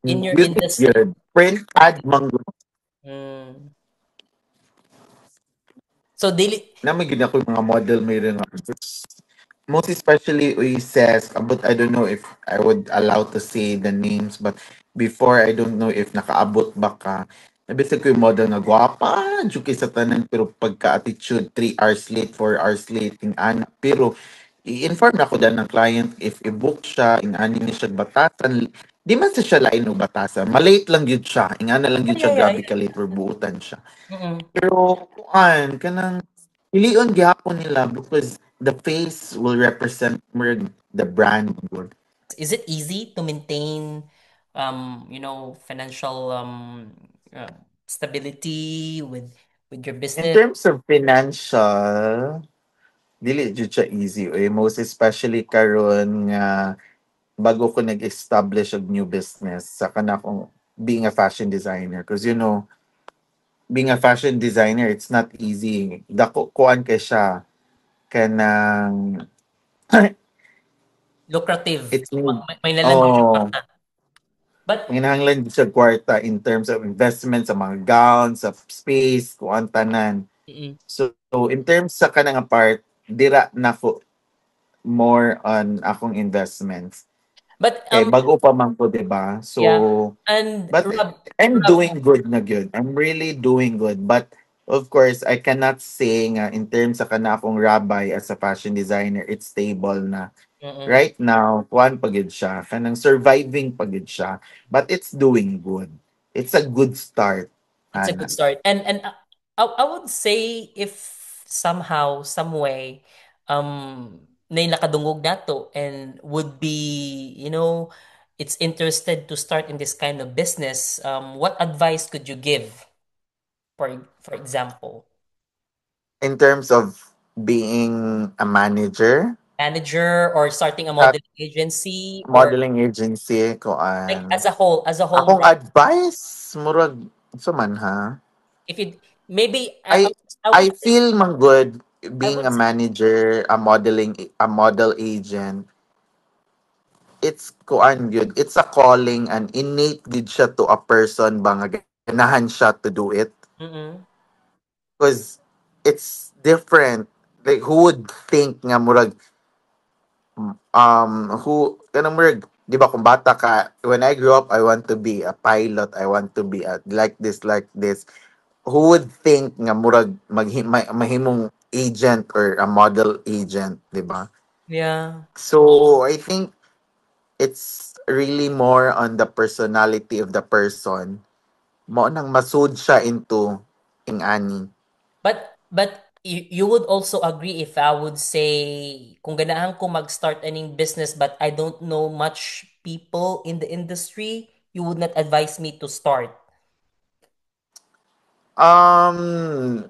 in your beauty industry. yun. Print ad mang Mm. So daily, na may gina ko yung mga model may rin most especially we says about I don't know if I would allow to say the names but before I don't know if nakaabot ba ka nabisag ko yung model na gwapa juki sa tanan pero pagka-attitude 3 hours late 4 hours late in ana pero i-inform na ako dyan ng client if i-book siya in ani ni siya batasan di man sa siya lain og batasan malate lang yun siya ingana lang yun yeah, siya yeah, grabe yeah. ka late or buutan siya Mm-mm. pero kuan kanang pilion gyapon nila because the face will represent more the brand good. Is it easy to maintain, financial stability with your In business? terms of financial, dili jud siya easy eh. Most especially karon nga bago ko nag-establish og new business sa kana akong being a fashion designer because you know being a fashion designer, it's not easy. Dako kuan kay siya kanang Lucrative. it's need May nalan din siya oh kwarta. But nginahanglan gid siya kwarta in terms of investment sa mga gowns, sa space, kuan tanan. mm, So in terms sa kanang part, dira na ko more on akong investments. but Kay bago pa man ko, 'di ba? So yeah. And but I'm Rob, doing good na good. I'm really doing good. But of course, I cannot say nga in terms sa kana akong rabbi as a fashion designer, it's stable na. mm-mm. Right now, kuan pagid siya. Kanang surviving pagid siya. But it's doing good. It's a good start. It's a good Ana. start. And I would say if somehow, some way, na nakadungog nato and would be, it's interested to start in this kind of business, what advice could you give, for example, In terms of being a manager manager or starting a at modeling agency or modeling agency, like kuan. as a whole, Akong Rob, advice, murag, sa man ha? if you maybe I I would I feel man good I being would a manager, a model agent. It's kuan good. It's a calling and innate gid siya to a person ba nga ganahan siya to do it mm-mm. because it's different. Like who would think nga murag who kanang murag di ba kung bata ka when I grew up I want to be a pilot, I want to be a, like this. Who would think nga murag mahimong agent or a model agent, di ba? Yeah. So I think it's really more on the personality of the person. Mo nang masud siya into ing ani. But you would also agree if I would say kung ganahan ko mag-start aning business but I don't know much people in the industry, you would not advise me to start. Um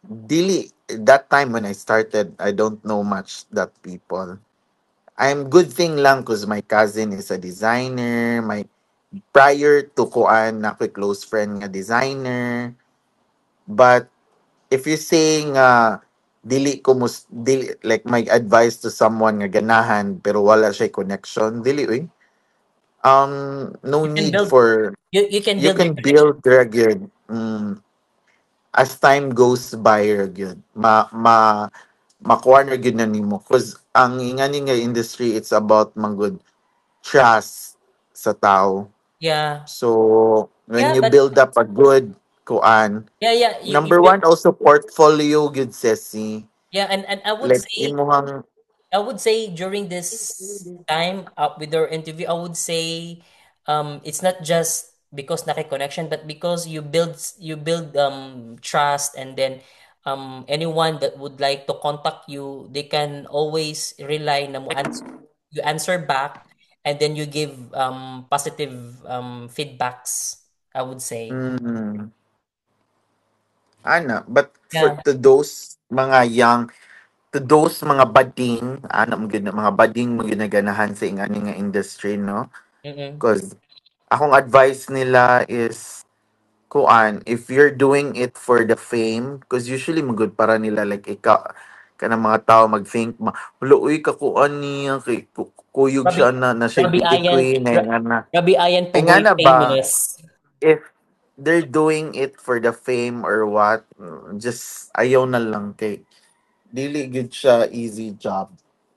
Dili that time when I started, I don't know much that people. I'm good thing lang cause my cousin is a designer. My prior to kuan na ko close friend nga designer. But if you say nga dili like my advice to someone nga ganahan pero wala siya connection, dili uy. No You can need build for you can you build your can connection. build very good. As time goes by ra gyud makuha na gyud na nimo cause ang ingani nga industry it's about manggod trust sa tao. Yeah. So when Yeah, you but build up a good kuan, yeah, number one also portfolio good sesi. yeah, and Like imuhang I would say during this time up with our interview, I would say it's not just because connection, but because you build trust, and then anyone that would like to contact you, they can always rely na mo you answer back, and then you give positive feedbacks, I would say. mm, ana but for Yeah. to those mga young to those mga bading ana mo gyud na mga bading mo gyud na ganahan sa ingani nga industry no Mm-mm. cause akong advice nila is kuan if you're doing it for the fame because usually magud para nila like ikaw kanang mga tao mag-think hulo uy kakuan niya kay kuyog Rabi siya na siya Rabi beauty Ayan queen Ra- Rabi Ayan ay nga Pugoy na ba famous. if they're doing it for the fame or what just ayaw na lang kay dili good siya easy job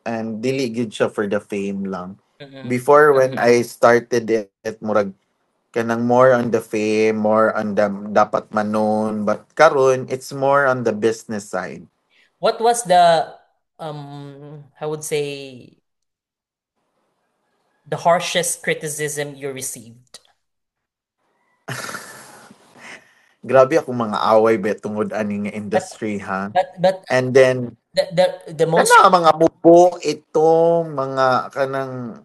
and dili good siya for the fame lang Mm-mm. before when I started it murag kanang more on the fame, more on the dapat manon. But karon it's more on the business side. What was the I would say the harshest criticism you received? Grabe ako mga away bet tungod ani nga But industry ha. but And then the most kana mga mubo ito mga kanang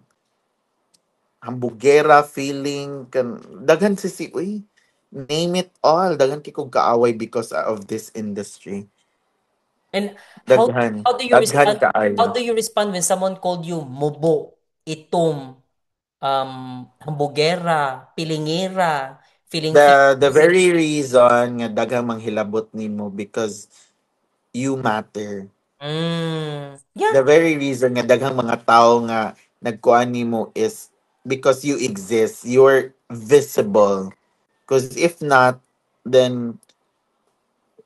hambugera feeling kan daghan si uy name it all daghan kay kog kaaway because of this industry. and Daghan, how do you daghan respond kaayo. when someone called you mobo, itom, hambugera, pilingera, feeling The very reason nga daghang manghilabot nimo because you matter. Yeah. The very reason nga daghang mga tao nga nagkuan nimo is because you exist. You're visible. Because if not, then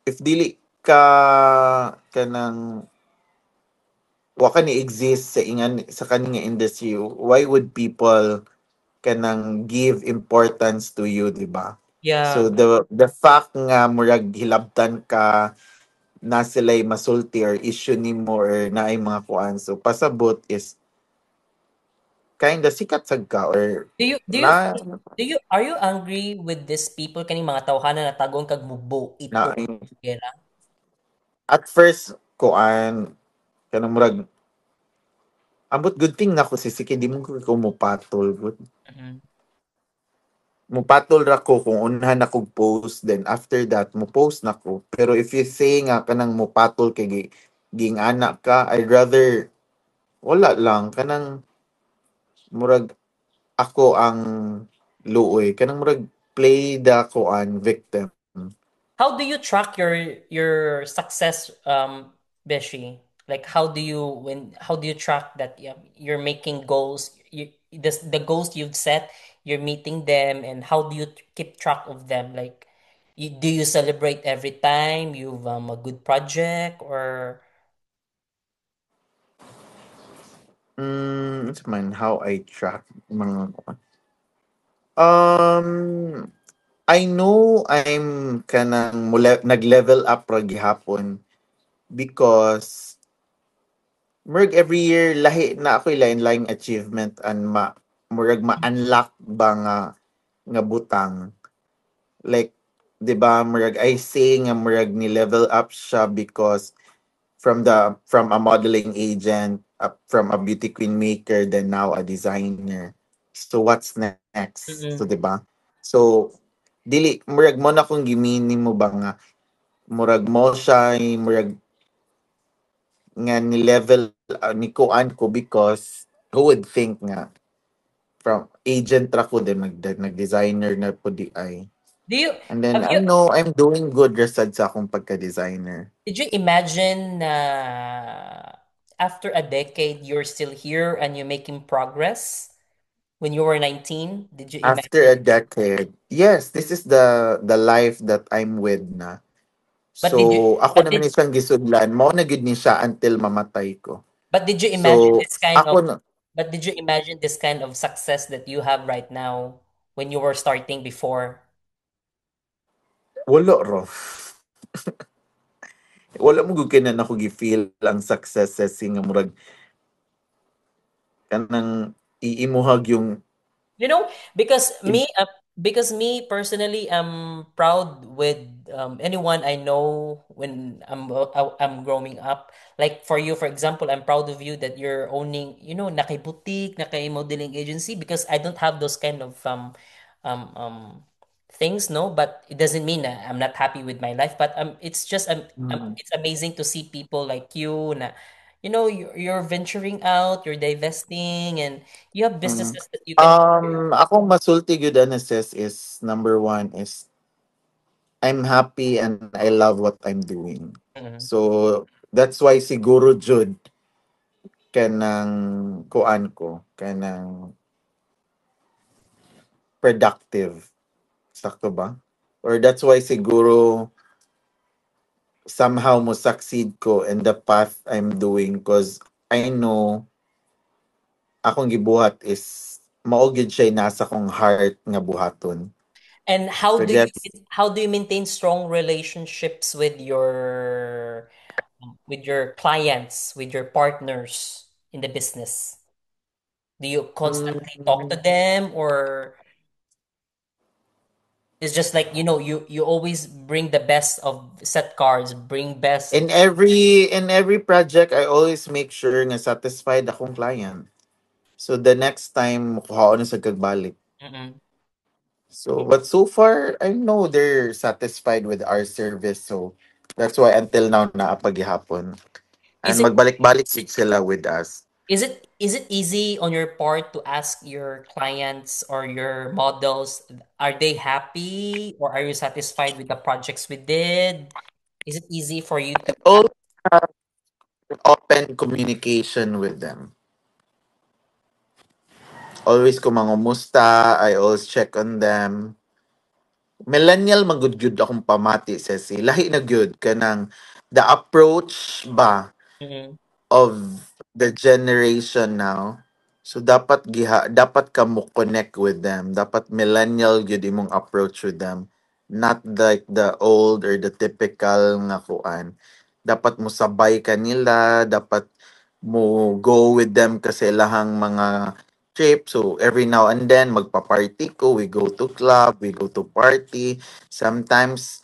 if dili ka kanang wa ka ni exist sa ingan sa kaning industry, why would people kanang give importance to you, di ba? So Yeah. the fact nga murag hilabtan ka na sila'y masulti or issue nimo or naay mga kuan, so pasabot is kinda sikat sad ka or Do you do you na are you angry with these people kaning mga tawhana na tagong kag mubo ito na gera? at first kuan kanang murag ambot good thing na ko si Siki di mo ko mupatol good. Mhm. Mupatol ra ko kung unahan ako post, then after that mo post na ko, pero if you say nga kanang mupatol kay ging anak ka, I'd rather wala lang kanang murag ako ang luoy kanang murag play the koan victim. How do you track your success, Beshi? Like how do you track that, yeah, you're making goals, the goals you've set, you're meeting them, and how do you keep track of them? Like, do you celebrate every time you've a good project, or It's man how I track mga um I know I'm kanang nag-level up ra gihapon because murag every year lahi na ako lain-laing achievement and murag ma-unlock ba nga butang. Like 'di ba murag I say nga murag ni level up siya because from a modeling agent, from a beauty queen maker, then now a designer. So what's next? So mm-mm. 'di ba? So dili murag mo na kung gimini mo ba nga murag mo siya murag nga ni level ni kuan ko because who would think nga from agent ra ko din nag-designer na po di ay. do you And then have I you know I'm doing good resad sa akong pagka-designer. did you imagine na after a decade you're still here and you're making progress when you were 19? Did you After imagine? a decade, yes, this is the life that I'm with na. But did you So ako but naman did isang gisudlan, mao na gid ni siya until mamatay ko. but did you imagine So this kind of ako na but did you imagine this kind of success that you have right now when you were starting before? wala ro. Wala mo gud na ako gi-feel ang success sa nga murag kanang iimuhag yung You know, because im- me personally, I'm proud with anyone I know when I'm growing up. Like for you, for example, I'm proud of you that you're owning, nakay boutique, nakay modeling agency, because I don't have those kind of um um things, no. But it doesn't mean that I'm not happy with my life. But it's just Mm, it's amazing to see people like you, na, you're venturing out, you're divesting, and you have mm. businesses that you can share. Akong masulti gyud ana sis is number one is I'm happy and I love what I'm doing. Mhm. So that's why siguro jud kanang kuan ko kanang productive sakto ba? Or that's why siguro somehow mo succeed ko in the path I'm doing because I know akong gibuhat is mao gyud siya nasa kong heart nga buhaton. And So that's how do you maintain strong relationships with your clients, with your partners in the business? Do you constantly talk to mm, them, or it's just like, you always bring the best of set cards, bring best. in every project I always make sure nga satisfied akong client. So the next time mukuhaon na sa kagbalik. Mm-mm. So but so far I know they're satisfied with our service. So that's why until now naapagihapon. Is And it magbalik-balik sig sila with us. Is it easy on your part to ask your clients or your models, are they happy or are you satisfied with the projects we did? Is it easy for you to All open communication with them. Always ko mangumusta, I always check on them. Millennial magud akong pamati sa si lahi na gyud kanang the approach ba Mm-mm, of the generation now. So dapat ka mo connect with them. Dapat millennial gyud imong approach with them. Not like the old or the typical nga kuan. Dapat mo sabay ka nila, dapat mo go with them kasi lahang mga trip. So every now and then magpa-party ko, we go to club, we go to party. Sometimes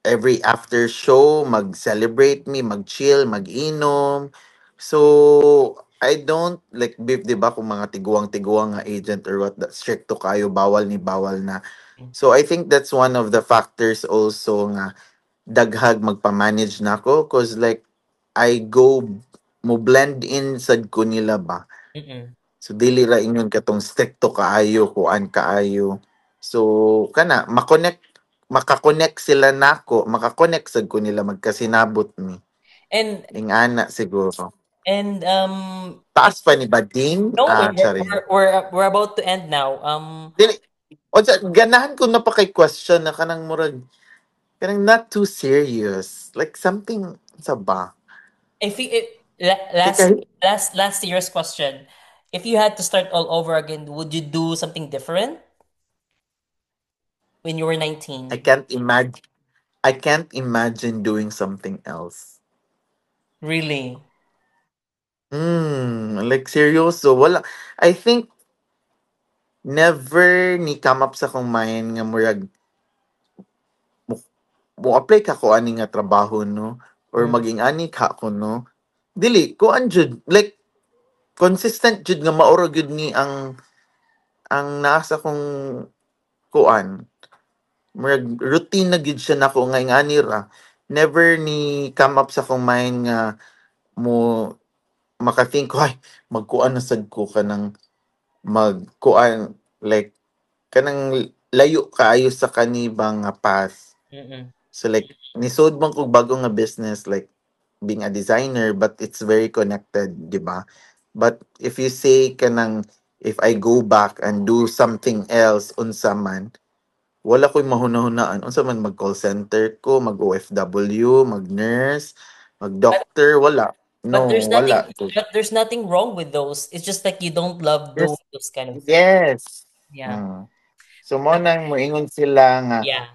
every after show, mag-celebrate me, mag-chill, mag-inom. So, I don't like beef, di ba, kung mga tiguang-tiguang nga agent or what, that stricto kayo, bawal ni bawal na. So, I think that's one of the factors also nga daghag magpa-manage na ako cause like, I go mo blend in sad ko nila ba. mm-mm. So dili ra ingon katong stricto kaayo, kuan kaayo. So kana makakonect sila nako, makakonect sad ko nila magkasinabot ni. And Ingana siguro. and Taas pa ni Bading, no, charing. we're about to end now. Dili, o ganahan ko na pa kay question na kanang murag, kanang not too serious. Like something sa ba? If you Kay last last year's question, if you had to start all over again, would you do something different when you were I 19? can't imagine I can't imagine doing something else. Really? Like seryoso, wala. I think never ni come up sa akong mind nga murag mo, mo apply ka ko ani nga trabaho no or Mm, maging ani ka ko no. Dili ko anjud like consistent jud nga maoro gyud ni ang nasa kong kuan. Murag routine na gyud siya nako nga ingani ra. Never ni come up sa akong mind nga mo maka-think ko ay magkuan na sad ko kanang magkuan like kanang layo kaayo sa kanibang nga path. mm-mm. So like nisod man kog bago nga business like being a designer but it's very connected, di ba? But if you say kanang if I go back and do something else unsa man, wala ko'y mahuna-hunaan. Unsa man mag call center ko, mag OFW, mag nurse, mag But doctor, wala. but No, wala. there's nothing wrong with those. It's just like you don't love doing Yes, those kind of things. yes. Yeah. Mm. So mo nang moingon sila nga Yeah.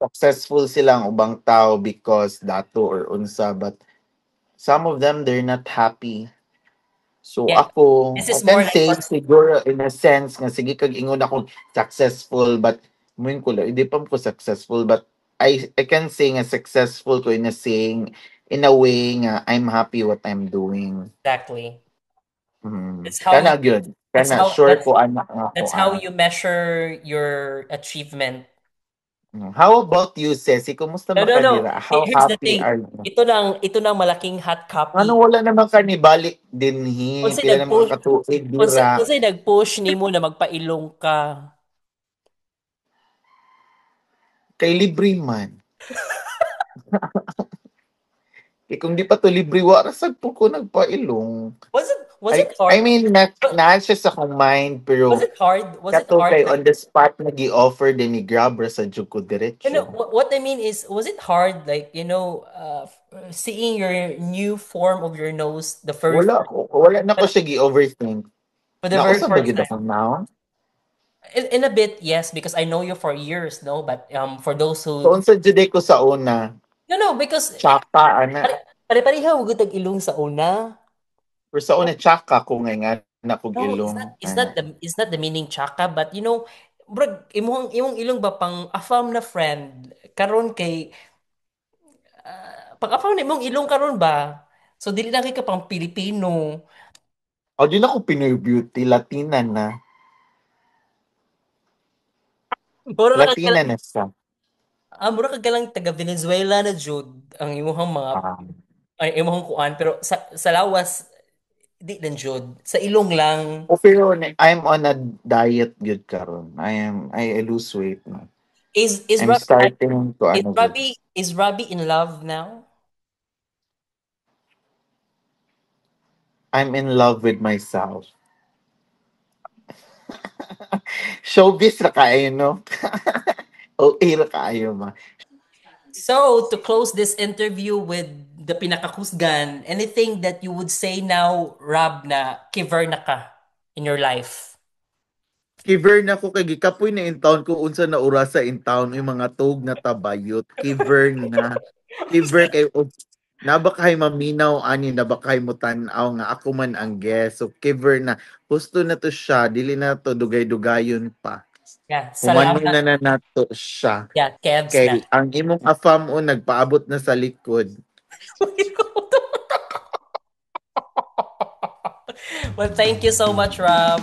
successful silang ubang tao because dato or unsa but some of them they're not happy. So Yeah. ako, This I is more can like say what siguro in a sense nga sige kag ingon ako successful but muin ko lang, hindi pa ko successful but I can say nga successful ko in a saying in a way nga I'm happy what I'm doing. exactly. That's how Kana you gyud. that's Kana how sure that's ko anak nga ko that's how you measure your achievement. How about you, Ceci? Kumusta No, ba no, ka no. dira? How Here's the happy thing. are you? Ito nang malaking hot Ano copy. wala naman ka ni balik dinhi. Unsay Pila na nag-push mga katuig unsay dira. unsay nag-push nimo na magpailong ka? Kay libre man. Kay kung di pa to libre, warasag po ko nagpailong. Was it I hard? mean, na siya sa akong mind, Was pero it hard? Was it kato hard kay like on the spot na gi-offer din ni Grab ra sa jud ko no, diretso. what I mean is was it hard like seeing your new form of your nose Wala na ko siya gi-overthink. for the very Nausa ba first gid time? ako now? In a bit, yes, because I know you for years, no, but for those So, who unsa jud ko sa una, no, because tsaka, ana. pare-pareha ug tag ilong sa una. Pero sa una, tsaka ko nga na kog No, ilong. it's not the meaning tsaka, but brag imong ilong ba pang afam na friend karon kay pang afam na imong ilong karon ba? So dili na kay ka pang Pilipino. O, di na ko Pinoy Beauty, Latina na. Mura ra ka Latina na siya. mura ka lang taga Venezuela na jud ang imong mga Ah, ay imong kuan pero sa lawas Di lang jud. Sa ilong lang. O pero I'm on a diet good karon. I lose weight na. Is I'm Robbie like starting to ano good. is Robbie in love now? I'm in love with myself. Showbiz ra kaayo no. Okay ra kaayo ma. So, to close this interview with the pinakakusgan, anything that you would say now, Rob, na kiver na ka in your life? Kiver na ko kay gikapoy na in town ko unsa na orasa in town yung mga tog na tabayot. Kiver na. Kiver kay nabakay maminaw ani nabakay mo tan-aw nga ako man ang guest. So kiver na. Gusto na to siya, dili na to dugay-dugayon pa. Yeah, Humano salamat. na nato siya. Yeah, Kevs na. Kay ang imong afam o nagpaabot na sa likod. Well, thank you so much, Rob.